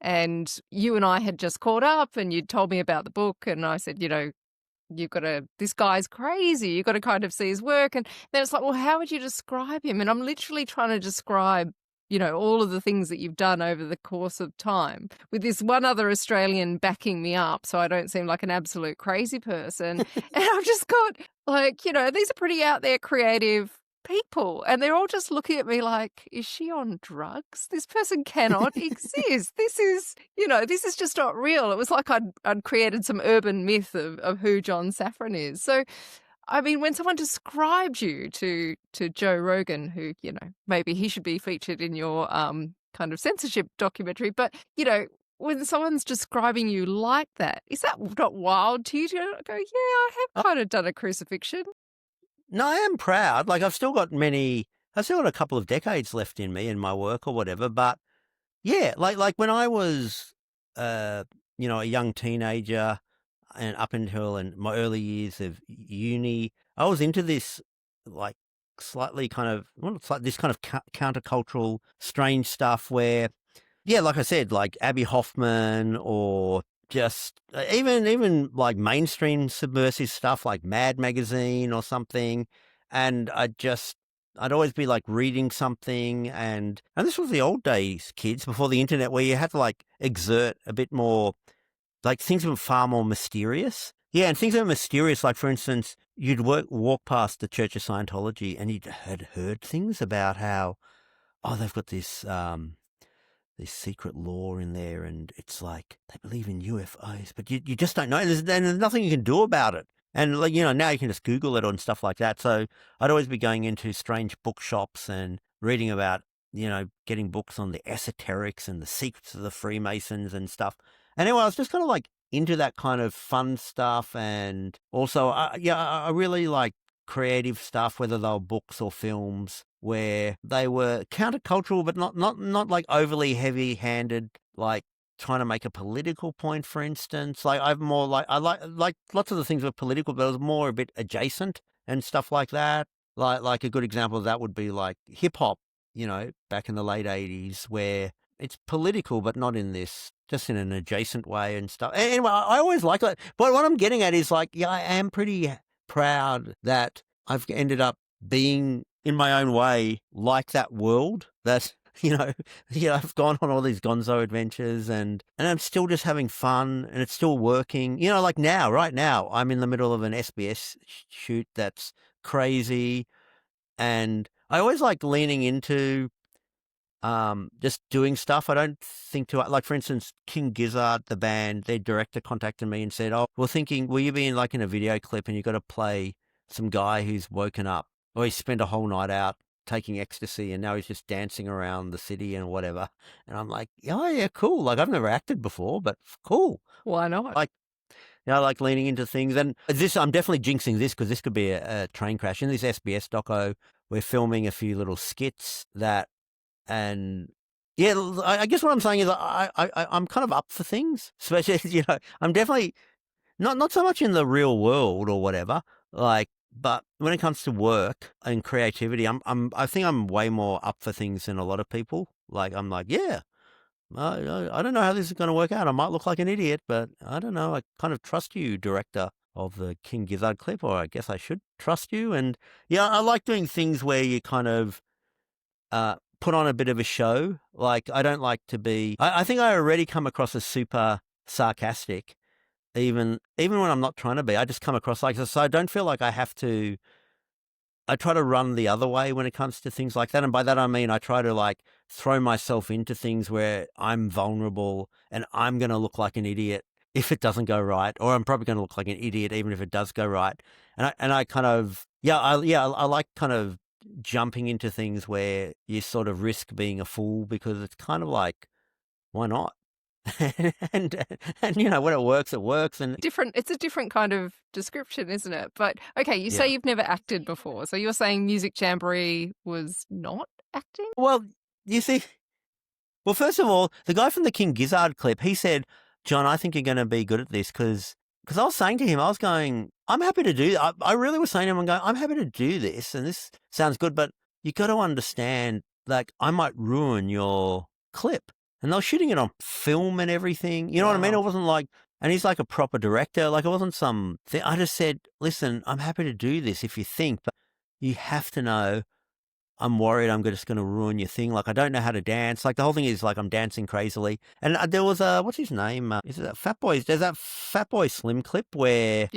Speaker 1: And you and I had just caught up, and you'd told me about the book, and I said, this guy's crazy. You've got to kind of see his work. And then it's like, well, how would you describe him? And I'm literally trying to describe all of the things that you've done over the course of time, with this one other Australian backing me up so I don't seem like an absolute crazy person. And I've just got these are pretty out there creative people, and they're all just looking at me like, is she on drugs? This person cannot exist. This is just not real. It was like I'd created some urban myth of who John Safran is. So I mean, when someone described you to Joe Rogan, who, maybe he should be featured in your kind of censorship documentary, but, when someone's describing you like that, is that not wild to you to go, yeah, I have kind of done a crucifixion?
Speaker 2: No, I am proud. Like I've still got a couple of decades left in me in my work or whatever. But yeah, like when I was, uh, a young teenager and up until in my early years of uni, I was into this like slightly kind of, well, it's like this kind of countercultural, strange stuff where, yeah, like I said, like Abby Hoffman or just even like mainstream subversive stuff like Mad Magazine or something. And I'd always be like reading something and this was the old days, kids, before the internet, where you had to like exert a bit more, like things were far more mysterious. Yeah, and things that were mysterious, like for instance, you'd walk past the Church of Scientology and you'd had heard things about how, oh, they've got this secret law in there, and it's like they believe in UFOs, but you just don't know. There's nothing you can do about it. And like, now you can just Google it and stuff like that. So I'd always be going into strange bookshops and reading about, getting books on the esoterics and the secrets of the Freemasons and stuff. And anyway, I was just kind of like into that kind of fun stuff. And also, I really like creative stuff, whether they were books or films, where they were countercultural, but not like overly heavy-handed, like trying to make a political point, for instance. Like I like lots of the things were political, but it was more a bit adjacent and stuff like that. Like a good example of that would be like hip hop, back in the late 80s, where it's political, but not in this, just in an adjacent way and stuff. Anyway, I always like that. But what I'm getting at is like, yeah, I am pretty proud that I've ended up being, in my own way, like that world. That I've gone on all these gonzo adventures and I'm still just having fun and it's still working. Like right now, I'm in the middle of an SBS shoot that's crazy, and I always like leaning into just doing stuff. I don't think too, like for instance, King Gizzard, the band, their director contacted me and said, "Oh, we're thinking, will you be in like in a video clip and you've got to play some guy who's woken up or he spent a whole night out taking ecstasy and now he's just dancing around the city and whatever." And I'm like, "Oh yeah, cool. Like I've never acted before, but cool."
Speaker 1: Why not?
Speaker 2: Like, like leaning into things. And this, I'm definitely jinxing this because this could be a train crash. In this SBS doco, we're filming a few little skits and yeah, I guess what I'm saying is I'm kind of up for things, especially, I'm definitely not so much in the real world or whatever, like, but when it comes to work and creativity, I think I'm way more up for things than a lot of people. Like, I'm like, yeah, I don't know how this is going to work out. I might look like an idiot, but I don't know. I kind of trust you, director of the King Gizzard clip, or I guess I should trust you. And yeah, I like doing things where you kind of, put on a bit of a show. Like, I don't like to be, I think I already come across as super sarcastic, even when I'm not trying to be. I just come across like this. So I don't feel like I have to, I try to run the other way when it comes to things like that. And by that, I mean, I try to like throw myself into things where I'm vulnerable and I'm going to look like an idiot if it doesn't go right, or I'm probably going to look like an idiot even if it does go right. And I kind of, I like kind of jumping into things where you sort of risk being a fool, because it's kind of like, why not? and when it works, it works. And
Speaker 1: It's a different kind of description, isn't it? But okay, you say you've never acted before, so you're saying Music Jamboree was not acting?
Speaker 2: Well, you see, well, first of all, the guy from the King Gizzard clip, he said, "John, I think you're going to be good at this," because I was saying to him, I was going, I'm happy to do that. I really was saying to him, I'm going, I'm happy to do this, and this sounds good, but you got to understand, like, I might ruin your clip. And they were shooting it on film and everything. You know what I mean? It wasn't like, and he's like a proper director. Like, it wasn't some thing. I just said, listen, I'm happy to do this if you think, but you have to know I'm worried I'm just going to ruin your thing. Like, I don't know how to dance. Like, the whole thing is like I'm dancing crazily. And there was what's his name? Is it that Fat Boy? There's that Fat Boy Slim clip where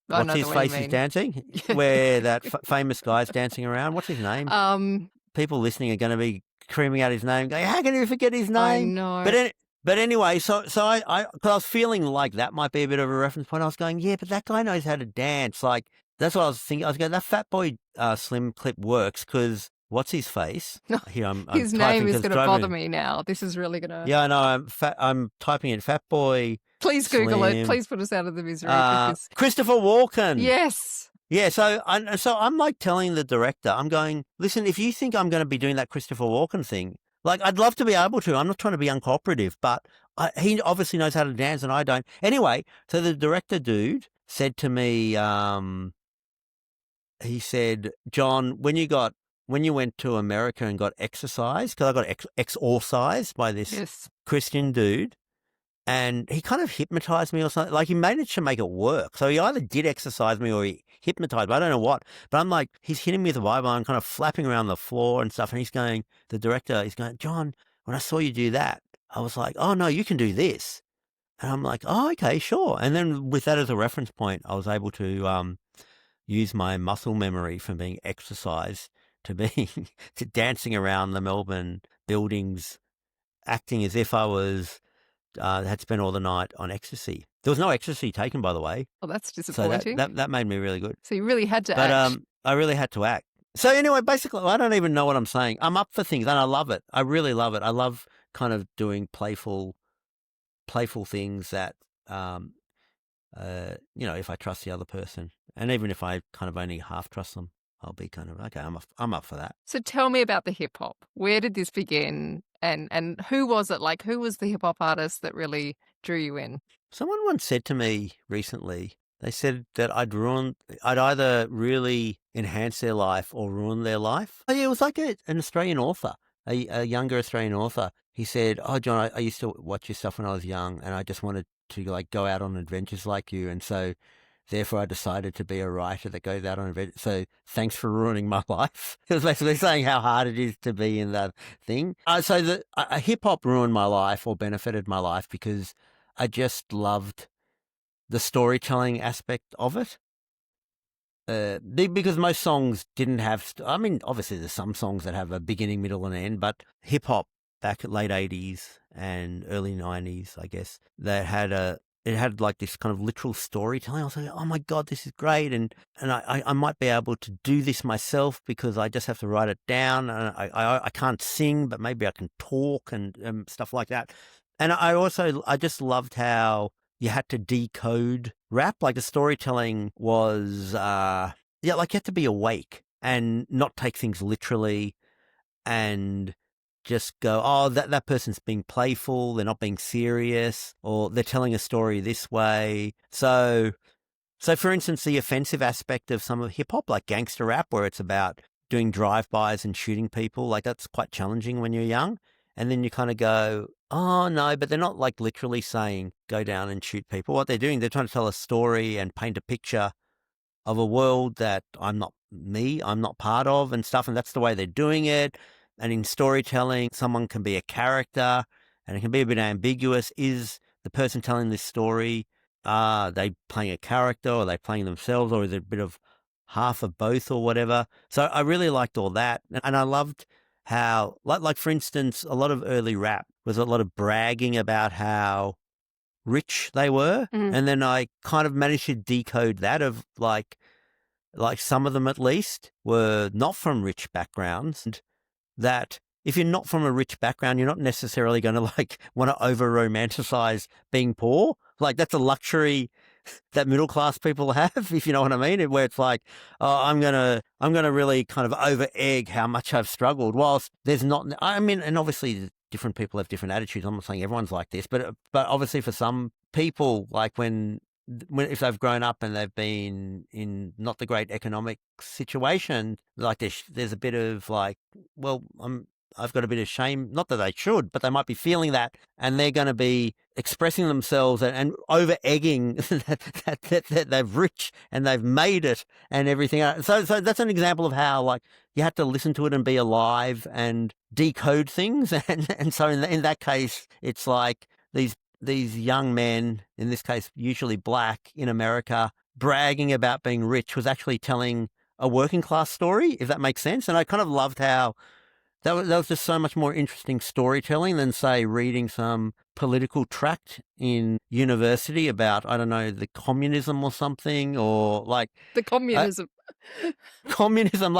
Speaker 2: what's his face is dancing, where that famous guy's dancing around. What's his name? People listening are going to be screaming out his name, going, "How can you forget his name?"
Speaker 1: I know.
Speaker 2: But anyway, so I was feeling like that might be a bit of a reference point. I was going, yeah, but that guy knows how to dance. Like, that's what I was thinking. I was going, that Fat Boy Slim clip works because what's his face? Here, I'm
Speaker 1: his name is going to bother me now. This is really going to.
Speaker 2: Yeah, I know. I'm typing in Fat Boy.
Speaker 1: Please Google it. Please put us out of the misery.
Speaker 2: Christopher Walken.
Speaker 1: Yes.
Speaker 2: Yeah, so I'm like telling the director, I'm going, listen, if you think I'm going to be doing that Christopher Walken thing, like I'd love to be able to. I'm not trying to be uncooperative, but he obviously knows how to dance and I don't. Anyway, so the director dude said to me, he said, John, when you went to America and got exercised, because I got exorcised by this
Speaker 1: Yes.
Speaker 2: Christian dude. And he kind of hypnotized me or something. Like he managed to make it work. So he either did exercise me or he hypnotized me. I don't know what. But I'm like, he's hitting me with the Bible. I'm kind of flapping around the floor and stuff. And the director, he's going, John, when I saw you do that, I was like, oh, no, you can do this. And I'm like, oh, okay, sure. And then with that as a reference point, I was able to use my muscle memory from being exercised to being to dancing around the Melbourne buildings, acting as if I was had spent all the night on ecstasy. There was no ecstasy taken, by the way.
Speaker 1: Well, that's
Speaker 2: So
Speaker 1: disappointing.
Speaker 2: that made me really good.
Speaker 1: So you really had to
Speaker 2: But
Speaker 1: act.
Speaker 2: I really had to act. So anyway, basically, I don't even know what I'm saying. I'm up for things, and I love it. I really love it. I love kind of doing playful things that, if I trust the other person, and even if I kind of only half trust them, I'll be kind of okay. I'm up for that.
Speaker 1: So tell me about the hip hop. Where did this begin? And who was it? Like, who was the hip hop artist that really drew you in?
Speaker 2: Someone once said to me recently, they said that I'd either really enhance their life or ruin their life. Oh, yeah, it was like an Australian author, a younger Australian author. He said, oh, John, I used to watch your stuff when I was young and I just wanted to like go out on adventures like you. And so therefore I decided to be a writer that goes out on adventures. So thanks for ruining my life. It was basically saying how hard it is to be in that thing. So hip hop ruined my life or benefited my life because I just loved the storytelling aspect of it. Because most songs didn't have, obviously there's some songs that have a beginning, middle and end, but hip hop back at late 80s and early 90s, I guess, it had like this kind of literal storytelling. I was like, oh my God, this is great. And I might be able to do this myself because I just have to write it down. And I can't sing, but maybe I can talk and stuff like that. And I just loved how you had to decode rap. Like the storytelling was, like you had to be awake and not take things literally and just go, oh, that person's being playful, they're not being serious, or they're telling a story this way. So for instance, the offensive aspect of some of hip hop, like gangster rap, where it's about doing drive-bys and shooting people, like that's quite challenging when you're young. And then you kind of go, oh no, but they're not like literally saying go down and shoot people. What they're doing, they're trying to tell a story and paint a picture of a world that I'm not part of and stuff. And that's the way they're doing it. And in storytelling, someone can be a character and it can be a bit ambiguous. Is the person telling this story, are they playing a character or are they playing themselves, or is it a bit of half of both or whatever? So I really liked all that. And I loved how, like for instance, a lot of early rap was a lot of bragging about how rich they were.
Speaker 1: Mm.
Speaker 2: And then I kind of managed to decode that of like some of them at least were not from rich backgrounds, and that if you're not from a rich background, you're not necessarily going to like want to over romanticize being poor. Like that's a luxury that middle class people have, if you know what I mean, where it's like, oh, I'm gonna really kind of over egg how much I've struggled. Whilst there's not, and obviously different people have different attitudes. I'm not saying everyone's like this, but obviously for some people, like when if they've grown up and they've been in not the great economic situation, like there's a bit of like, well, I've got a bit of shame, not that they should, but they might be feeling that, and they're going to be expressing themselves and over egging that they're rich and they've made it and everything. So that's an example of how like you have to listen to it and be alive and decode things. And so in that case, it's like these young men, in this case usually black in America, bragging about being rich was actually telling a working class story, if that makes sense. And I kind of loved how that was just so much more interesting storytelling than, say, reading some political tract in university about, I don't know, the communism or something, or like
Speaker 1: The communism.
Speaker 2: communism.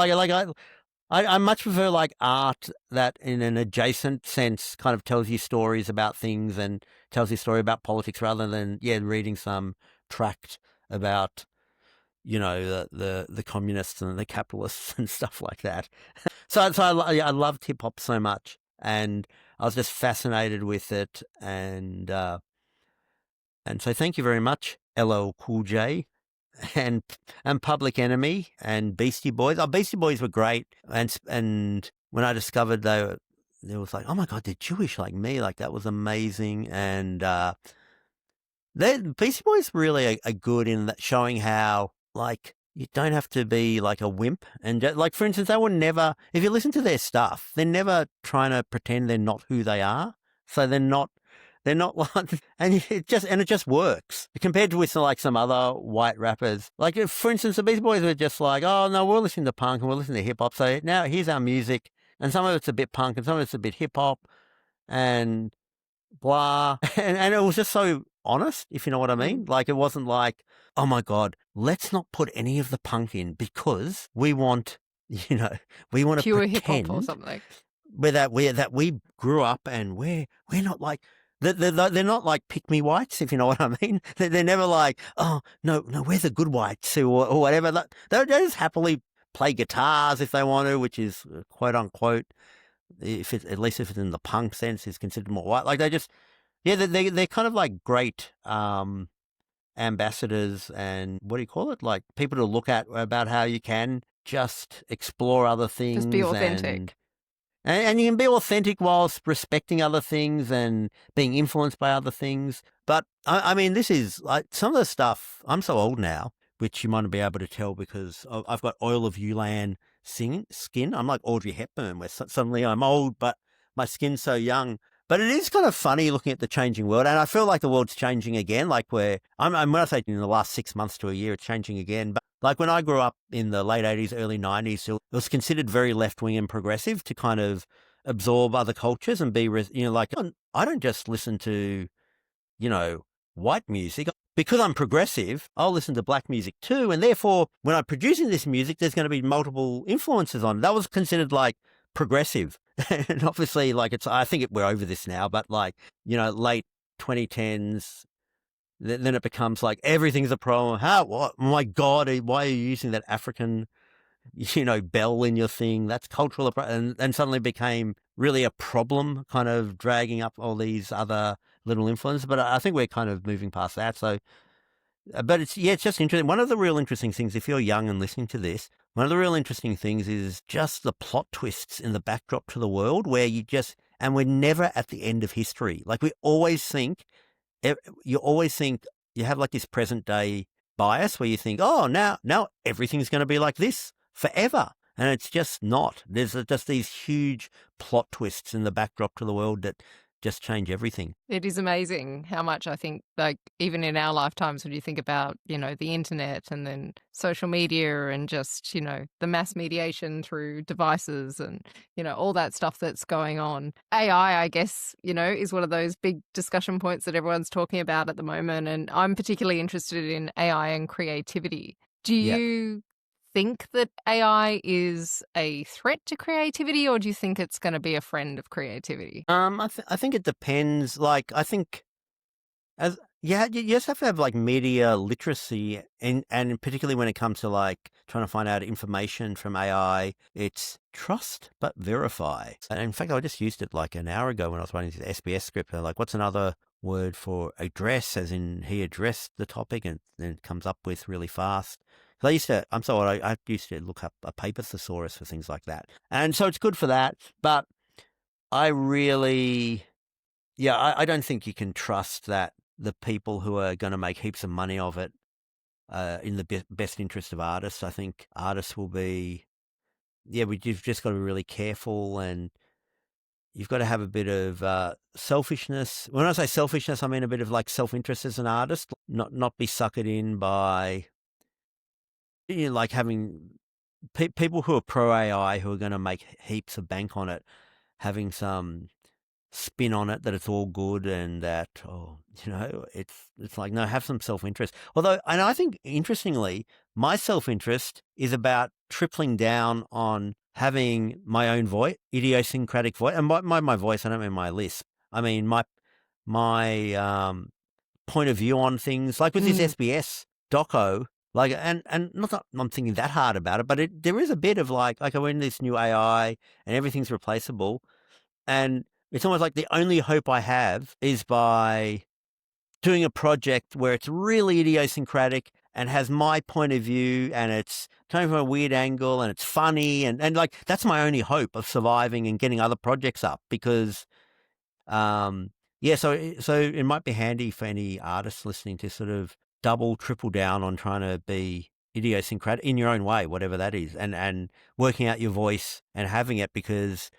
Speaker 2: I much prefer like art that in an adjacent sense kind of tells you stories about things and tells you a story about politics rather than, reading some tract about the communists and the capitalists and stuff like that. I loved hip hop so much, and I was just fascinated with it, and so thank you very much, LL Cool J, and Public Enemy and Beastie Boys. Oh, Beastie Boys were great, and when I discovered they was like, oh my God, they're Jewish like me, like that was amazing, and Beastie Boys really are good in that, showing how like you don't have to be like a wimp, and like for instance, they were never. If you listen to their stuff, they're never trying to pretend they're not who they are. So they're not like, and it just works compared to with like some other white rappers. Like for instance, the Beastie Boys were just like, oh no, we're listening to punk and we're listening to hip hop. So now here's our music, and some of it's a bit punk and some of it's a bit hip hop, and blah. And it was just so honest, if you know what I mean. Like it wasn't like, oh my God, let's not put any of the punk in because we want, we want to
Speaker 1: pure hip hop or
Speaker 2: pretend
Speaker 1: something.
Speaker 2: that we grew up and we're not like they're not like pick me whites, if you know what I mean. They're never like, oh no, we're the good whites or whatever. They just happily play guitars if they want to, which is quote unquote, at least if it's in the punk sense, is considered more white. Like they're kind of like great ambassadors, and what do you call it? Like people to look at about how you can just explore other things,
Speaker 1: Just be authentic.
Speaker 2: And you can be authentic whilst respecting other things and being influenced by other things. But I mean, this is like some of the stuff. I'm so old now, which you might not be able to tell because I've got oil of Ulan skin. I'm like Audrey Hepburn, where suddenly I'm old, but my skin's so young. But it is kind of funny looking at the changing world, and I feel like the world's changing again. Like when I say in the last 6 months to a year, it's changing again. But like when I grew up in the late 80s, early 90s, it was considered very left-wing and progressive to kind of absorb other cultures and be, like, I don't just listen to, white music. Because I'm progressive, I'll listen to black music too. And therefore, when I'm producing this music, there's going to be multiple influences on it. That was considered like progressive. And obviously, like I think we're over this now, but like, late 2010s, then it becomes like everything's a problem. What? Oh my God, why are you using that African, bell in your thing? That's cultural. And suddenly became really a problem, kind of dragging up all these other little influences. But I think we're kind of moving past that. So, but it's just interesting. One of the real interesting things, if you're young and listening to this, one of the real interesting things is just the plot twists in the backdrop to the world where and we're never at the end of history. Like you always think you have like this present day bias where you think, oh, now everything's going to be like this forever. And it's just not. There's just these huge plot twists in the backdrop to the world that just change everything.
Speaker 1: It is amazing how much I think, like, even in our lifetimes, when you think about, the internet and then social media and just, the mass mediation through devices and, all that stuff that's going on. AI, I guess, is one of those big discussion points that everyone's talking about at the moment. And I'm particularly interested in AI and creativity. Do you think that AI is a threat to creativity, or do you think it's going to be a friend of creativity?
Speaker 2: I think it depends. Like, I think you just have to have like media literacy, and particularly when it comes to like trying to find out information from AI, it's trust but verify. And in fact, I just used it like an hour ago when I was writing this SBS script. They're like, what's another word for address? As in, he addressed the topic, and then it comes up with really fast. I used to look up a paper thesaurus for things like that. And so it's good for that. But I really, I don't think you can trust that the people who are going to make heaps of money of it in the best interest of artists. I think artists will be, you've just got to be really careful, and you've got to have a bit of selfishness. When I say selfishness, I mean a bit of like self-interest as an artist, not be suckered in by, like having people who are pro AI who are going to make heaps of bank on it, having some spin on it that it's all good and that, it's like, no, have some self-interest. Although, and I think interestingly, my self-interest is about tripling down on having my own voice, idiosyncratic voice. And by my voice, I don't mean my lisp. I mean my point of view on things. Like with this SBS doco, Like, and not that I'm thinking that hard about it, but there is a bit of like I went in this new AI and everything's replaceable, and it's almost like the only hope I have is by doing a project where it's really idiosyncratic and has my point of view and it's coming from a weird angle and it's funny and like that's my only hope of surviving and getting other projects up because yeah, so it might be handy for any artists listening to sort of double, triple down on trying to be idiosyncratic in your own way, whatever that is, and working out your voice and having it because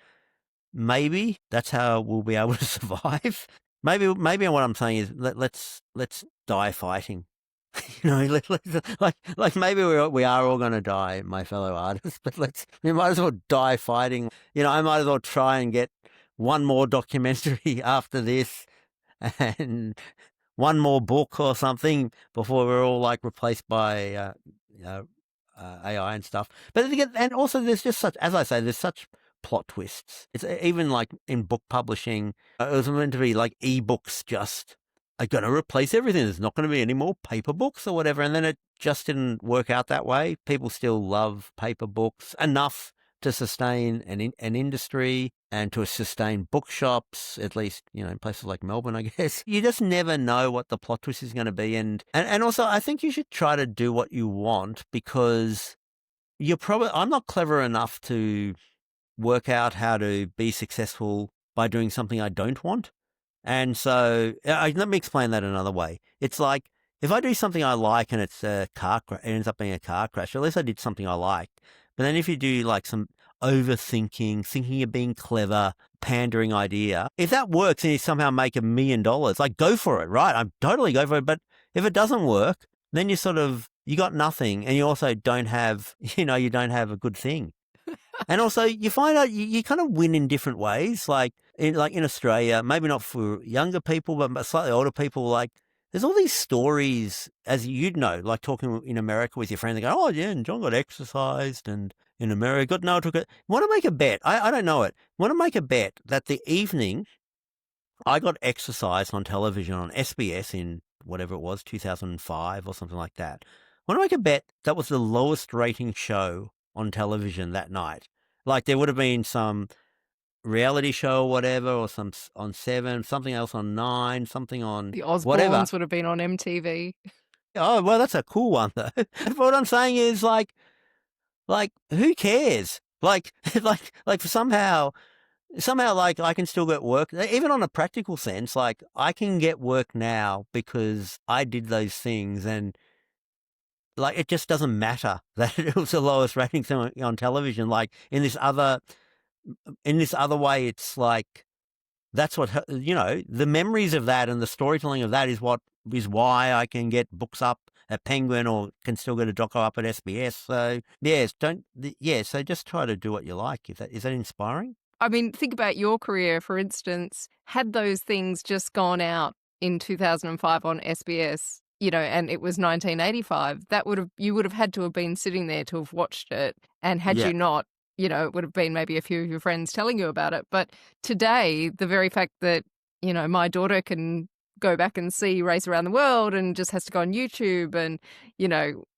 Speaker 2: maybe that's how we'll be able to survive. Maybe what I'm saying is let's die fighting. Like maybe we are all going to die, my fellow artists, but we might as well die fighting. I might as well try and get one more documentary after this and one more book or something before we're all like replaced by AI and stuff. But again, and also there's just such, as I say, there's such plot twists. It's even like in book publishing, it was meant to be like ebooks just are going to replace everything. There's not going to be any more paper books or whatever. And then it just didn't work out that way. People still love paper books enough to sustain an industry and to sustain bookshops, at least, in places like Melbourne, I guess. You just never know what the plot twist is going to be. And also, I think you should try to do what you want because I'm not clever enough to work out how to be successful by doing something I don't want. And so let me explain that another way. It's like if I do something I like and it's it ends up being a car crash, at least I did something I liked. But then if you do like some overthinking, thinking you're being clever, pandering idea, if that works and you somehow make $1 million, like go for it, right? I'm totally go for it. But if it doesn't work, then you got nothing and you also don't have, you don't have a good thing. And also you find out you kind of win in different ways. Like in Australia, maybe not for younger people, but slightly older people, like there's all these stories, as you'd know, like talking in America with your friend, they go, oh yeah, and John got exorcised and in America got no, took it. Want to make a bet? I don't know it. Want to make a bet that the evening I got exorcised on television on SBS in whatever it was, 2005 or something like that. Want to make a bet that was the lowest rating show on television that night. Like there would have been some reality show or whatever, or some on 7, something else on 9, something on
Speaker 1: The Osbournes
Speaker 2: whatever.
Speaker 1: would have been on MTV.
Speaker 2: Oh, well, that's a cool one though. But what I'm saying is like who cares? Like somehow like I can still get work, even on a practical sense. Like I can get work now because I did those things, and like it just doesn't matter that it was the lowest rating thing on television. Like in this other way, it's like that's what the memories of that and the storytelling of that is why I can get books up at Penguin or can still get a doco up at SBS. So so just try to do what you like. Is that inspiring?
Speaker 1: I mean, think about your career, for instance. Had those things just gone out in 2005 on SBS, and it was 1985, you would have had to have been sitting there to have watched it. And had you not, it would have been maybe a few of your friends telling you about it. But today, the very fact that, my daughter can go back and see Race Around the World and just has to go on YouTube and,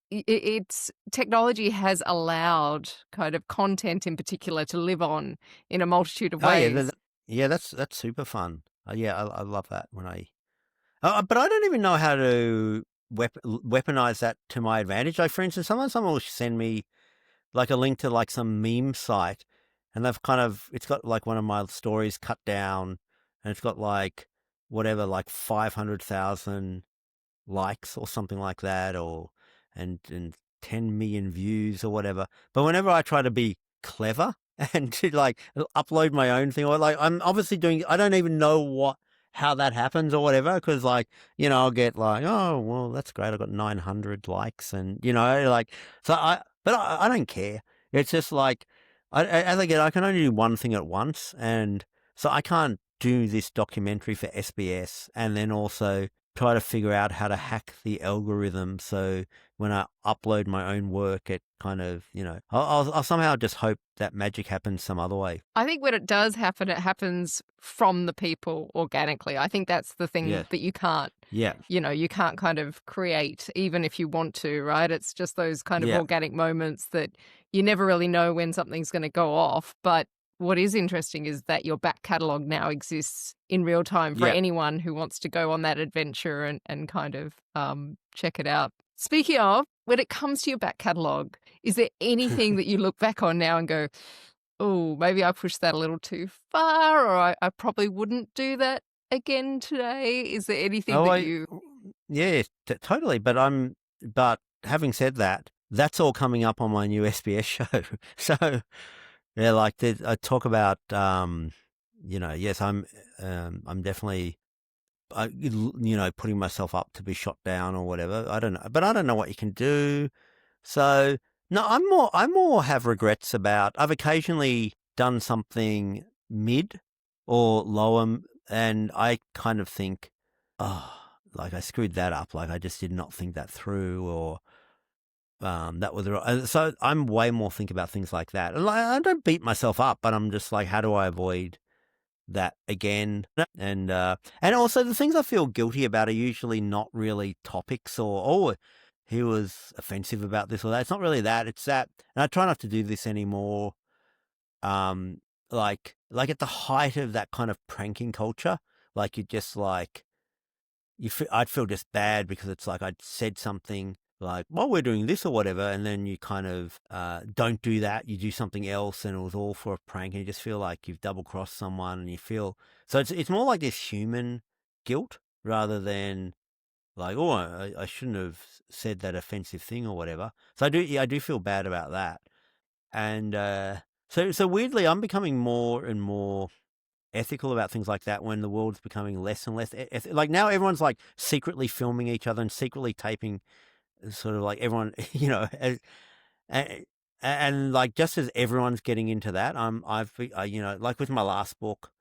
Speaker 1: it's technology has allowed kind of content in particular to live on in a multitude of ways.
Speaker 2: That's super fun. I love that when but I don't even know how to weaponize that to my advantage. Like for instance, someone will send me like a link to like some meme site, and it's got like one of my stories cut down, and it's got like whatever, like 500,000 likes or something like that, and 10 million views or whatever. But whenever I try to be clever and to like upload my own thing, or like I'm obviously I don't even know how that happens or whatever, because like, I'll get like, oh, well, that's great, I got 900 likes and, like, so I don't care. It's just like, I can only do one thing at once. And so I can't do this documentary for SBS and then also try to figure out how to hack the algorithm. So when I upload my own work, it kind of, I'll somehow just hope that magic happens some other way.
Speaker 1: I think when it does happen, it happens from the people organically. I think that's the thing that you can't, you can't kind of create, even if you want to, right? It's just those kind of organic moments that you never really know when something's going to go off. But what is interesting is that your back catalogue now exists in real time for anyone who wants to go on that adventure and kind of check it out. Speaking of, when it comes to your back catalogue, is there anything that you look back on now and go, oh, maybe I pushed that a little too far, or I probably wouldn't do that again today? Is there anything that you...
Speaker 2: Yeah, totally. But having said that, that's all coming up on my new SBS show. So... yeah, like I talk about, yes, I'm definitely, putting myself up to be shot down or whatever. I don't know, but I don't know what you can do. So no, I more have regrets about. I've occasionally done something mid or lower, and I kind of think, oh, like I screwed that up. Like I just did not think that through, or. That was so I'm way more thinking about things like that. And I don't beat myself up, but I'm just like, how do I avoid that again? And also the things I feel guilty about are usually not really topics or, oh, he was offensive about this or that. It's not really that. It's that. And I try not to do this anymore. Like at the height of that kind of pranking culture, like you just like, I'd feel just bad because it's like I'd said something like, well, we're doing this or whatever, and then you kind of don't do that. You do something else, and it was all for a prank, and you just feel like you've double-crossed someone, and you feel... So it's more like this human guilt rather than like, oh, I shouldn't have said that offensive thing or whatever. So I do feel bad about that. And so weirdly, I'm becoming more and more ethical about things like that when the world's becoming less and less like now everyone's like secretly filming each other and secretly taping, sort of like everyone, and like just as everyone's getting into that, like with my last book,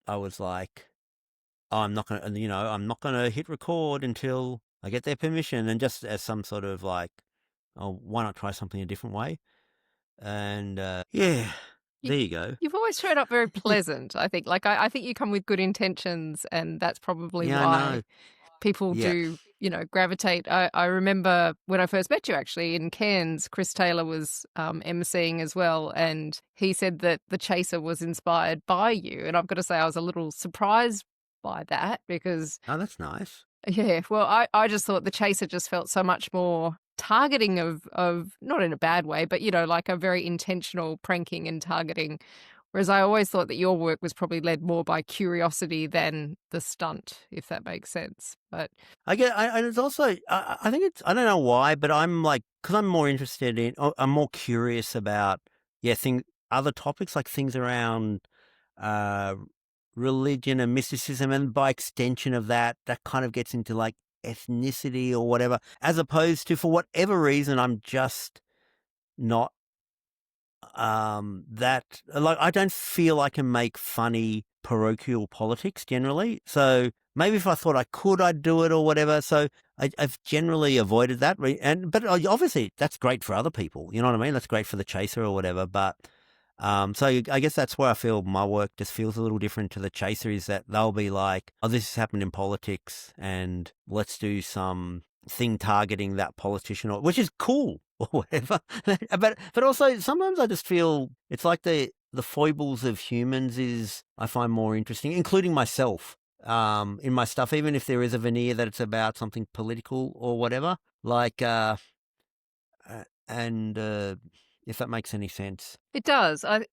Speaker 2: I was like, oh, I'm not gonna hit record until I get their permission, and just as some sort of like, oh, why not try something a different way? And there you go.
Speaker 1: You've always showed up very pleasant, I think. Like, I think you come with good intentions, and that's probably why people do, gravitate. I remember when I first met you, actually, in Cairns, Chris Taylor was emceeing as well, and he said that The Chaser was inspired by you. And I've got to say, I was a little surprised by that because...
Speaker 2: Oh, that's nice.
Speaker 1: Yeah, well, I just thought The Chaser just felt so much more targeting of not in a bad way, but, like a very intentional pranking and targeting. Whereas I always thought that your work was probably led more by curiosity than the stunt, if that makes sense. But
Speaker 2: and it's also, I think it's, I don't know why, but I'm like, because I'm more interested in, I'm more curious about, other topics, like things around religion and mysticism, and by extension of that kind of gets into like ethnicity or whatever, as opposed to, for whatever reason, I'm just not that, like, I don't feel I can make funny parochial politics generally. So maybe if I thought I could, I'd do it or whatever. So I've generally avoided that. But obviously that's great for other people. You know what I mean? That's great for The Chaser or whatever. But so I guess that's where I feel my work just feels a little different to The Chaser, is that they'll be like, oh, this has happened in politics and let's do some thing targeting that politician, which is cool or whatever. but also sometimes I just feel it's like the foibles of humans is, I find more interesting, including myself, in my stuff, even if there is a veneer that it's about something political or whatever, like, if that makes any sense.
Speaker 1: It does. I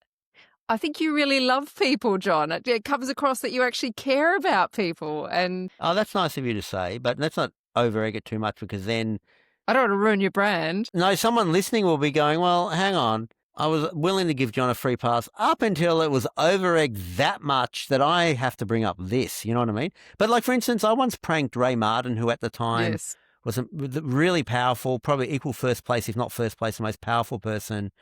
Speaker 1: think you really love people, John. It comes across that you actually care about people. And
Speaker 2: oh, that's nice of you to say, but let's not over-egg it too much, because then
Speaker 1: I don't want to ruin your brand.
Speaker 2: No, someone listening will be going, well, hang on. I was willing to give John a free pass up until it was over-egged that much that I have to bring up this. You know what I mean? But like, for instance, I once pranked Ray Martin, who at the time was a really powerful, probably equal first place, if not first place, the most powerful person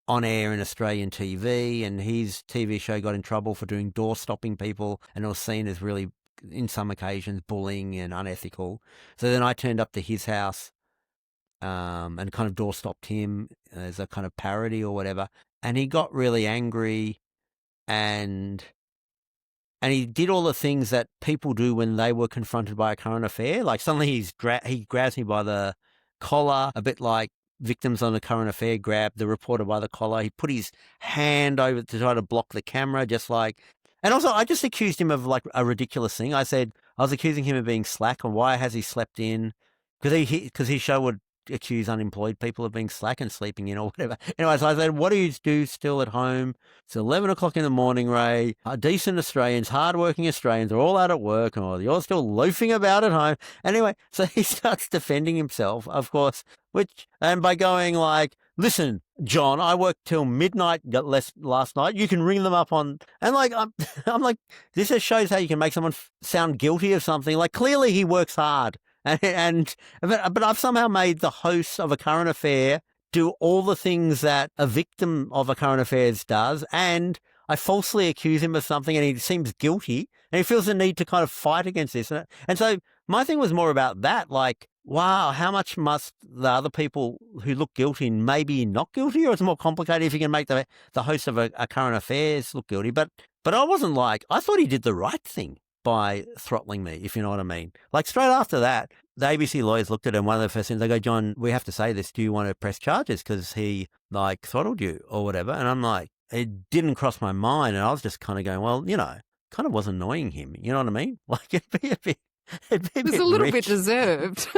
Speaker 2: on air in Australian TV. And his TV show got in trouble for doing door-stopping people, and it was seen as really in some occasions bullying and unethical. So then I turned up to his house and kind of doorstopped him as a kind of parody or whatever. And he got really angry and he did all the things that people do when they were confronted by a current affair. Like suddenly he grabs me by the collar, a bit like victims on a current affair grab the reporter by the collar. He put his hand over to try to block the camera, just like. And also, I just accused him of like a ridiculous thing. I was accusing him of being slack, and why has he slept in? Because his show would accuse unemployed people of being slack and sleeping in or whatever. Anyway, so I said, what do you do still at home? It's 11 o'clock in the morning, Ray. Decent Australians, hardworking Australians are all out at work, or you're still loafing about at home. Anyway, so he starts defending himself, of course, and by going like, listen, John, I worked till midnight last night. You can ring them up on, and like, I'm like, this just shows how you can make someone sound guilty of something. Like clearly he works hard. But I've somehow made the host of a current affair do all the things that a victim of a current affairs does, and I falsely accuse him of something, and he seems guilty, and he feels the need to kind of fight against this. And so my thing was more about that, like, wow, how much must the other people who look guilty maybe not guilty, or it's more complicated if you can make the host of a current affairs look guilty. But I wasn't like, I thought he did the right thing by throttling me, if you know what I mean. Like straight after that, the ABC lawyers looked at him. One of the first things they go, John, we have to say this. Do you want to press charges because he like throttled you or whatever? And I'm like, it didn't cross my mind. And I was just kind of going, well, kind of was annoying him. You know what I mean? Like it'd be a bit
Speaker 1: It was a little bit deserved.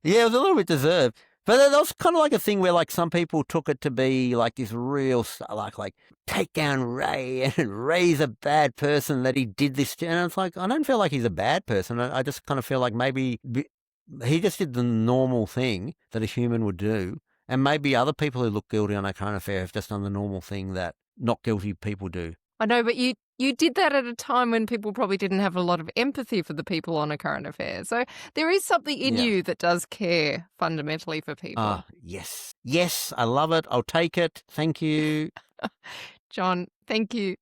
Speaker 2: Yeah, it was a little bit deserved. But that was kind of like a thing where like some people took it to be like this real, like take down Ray, and Ray's a bad person that he did this to. And it's like, I don't feel like he's a bad person. I just kind of feel like maybe he just did the normal thing that a human would do. And maybe other people who look guilty on a current affair have just done the normal thing that not guilty people do.
Speaker 1: I know, but you did that at a time when people probably didn't have a lot of empathy for the people on a current affair. So there is something in you that does care fundamentally for people.
Speaker 2: Yes. Yes, I love it. I'll take it. Thank you.
Speaker 1: John, thank you.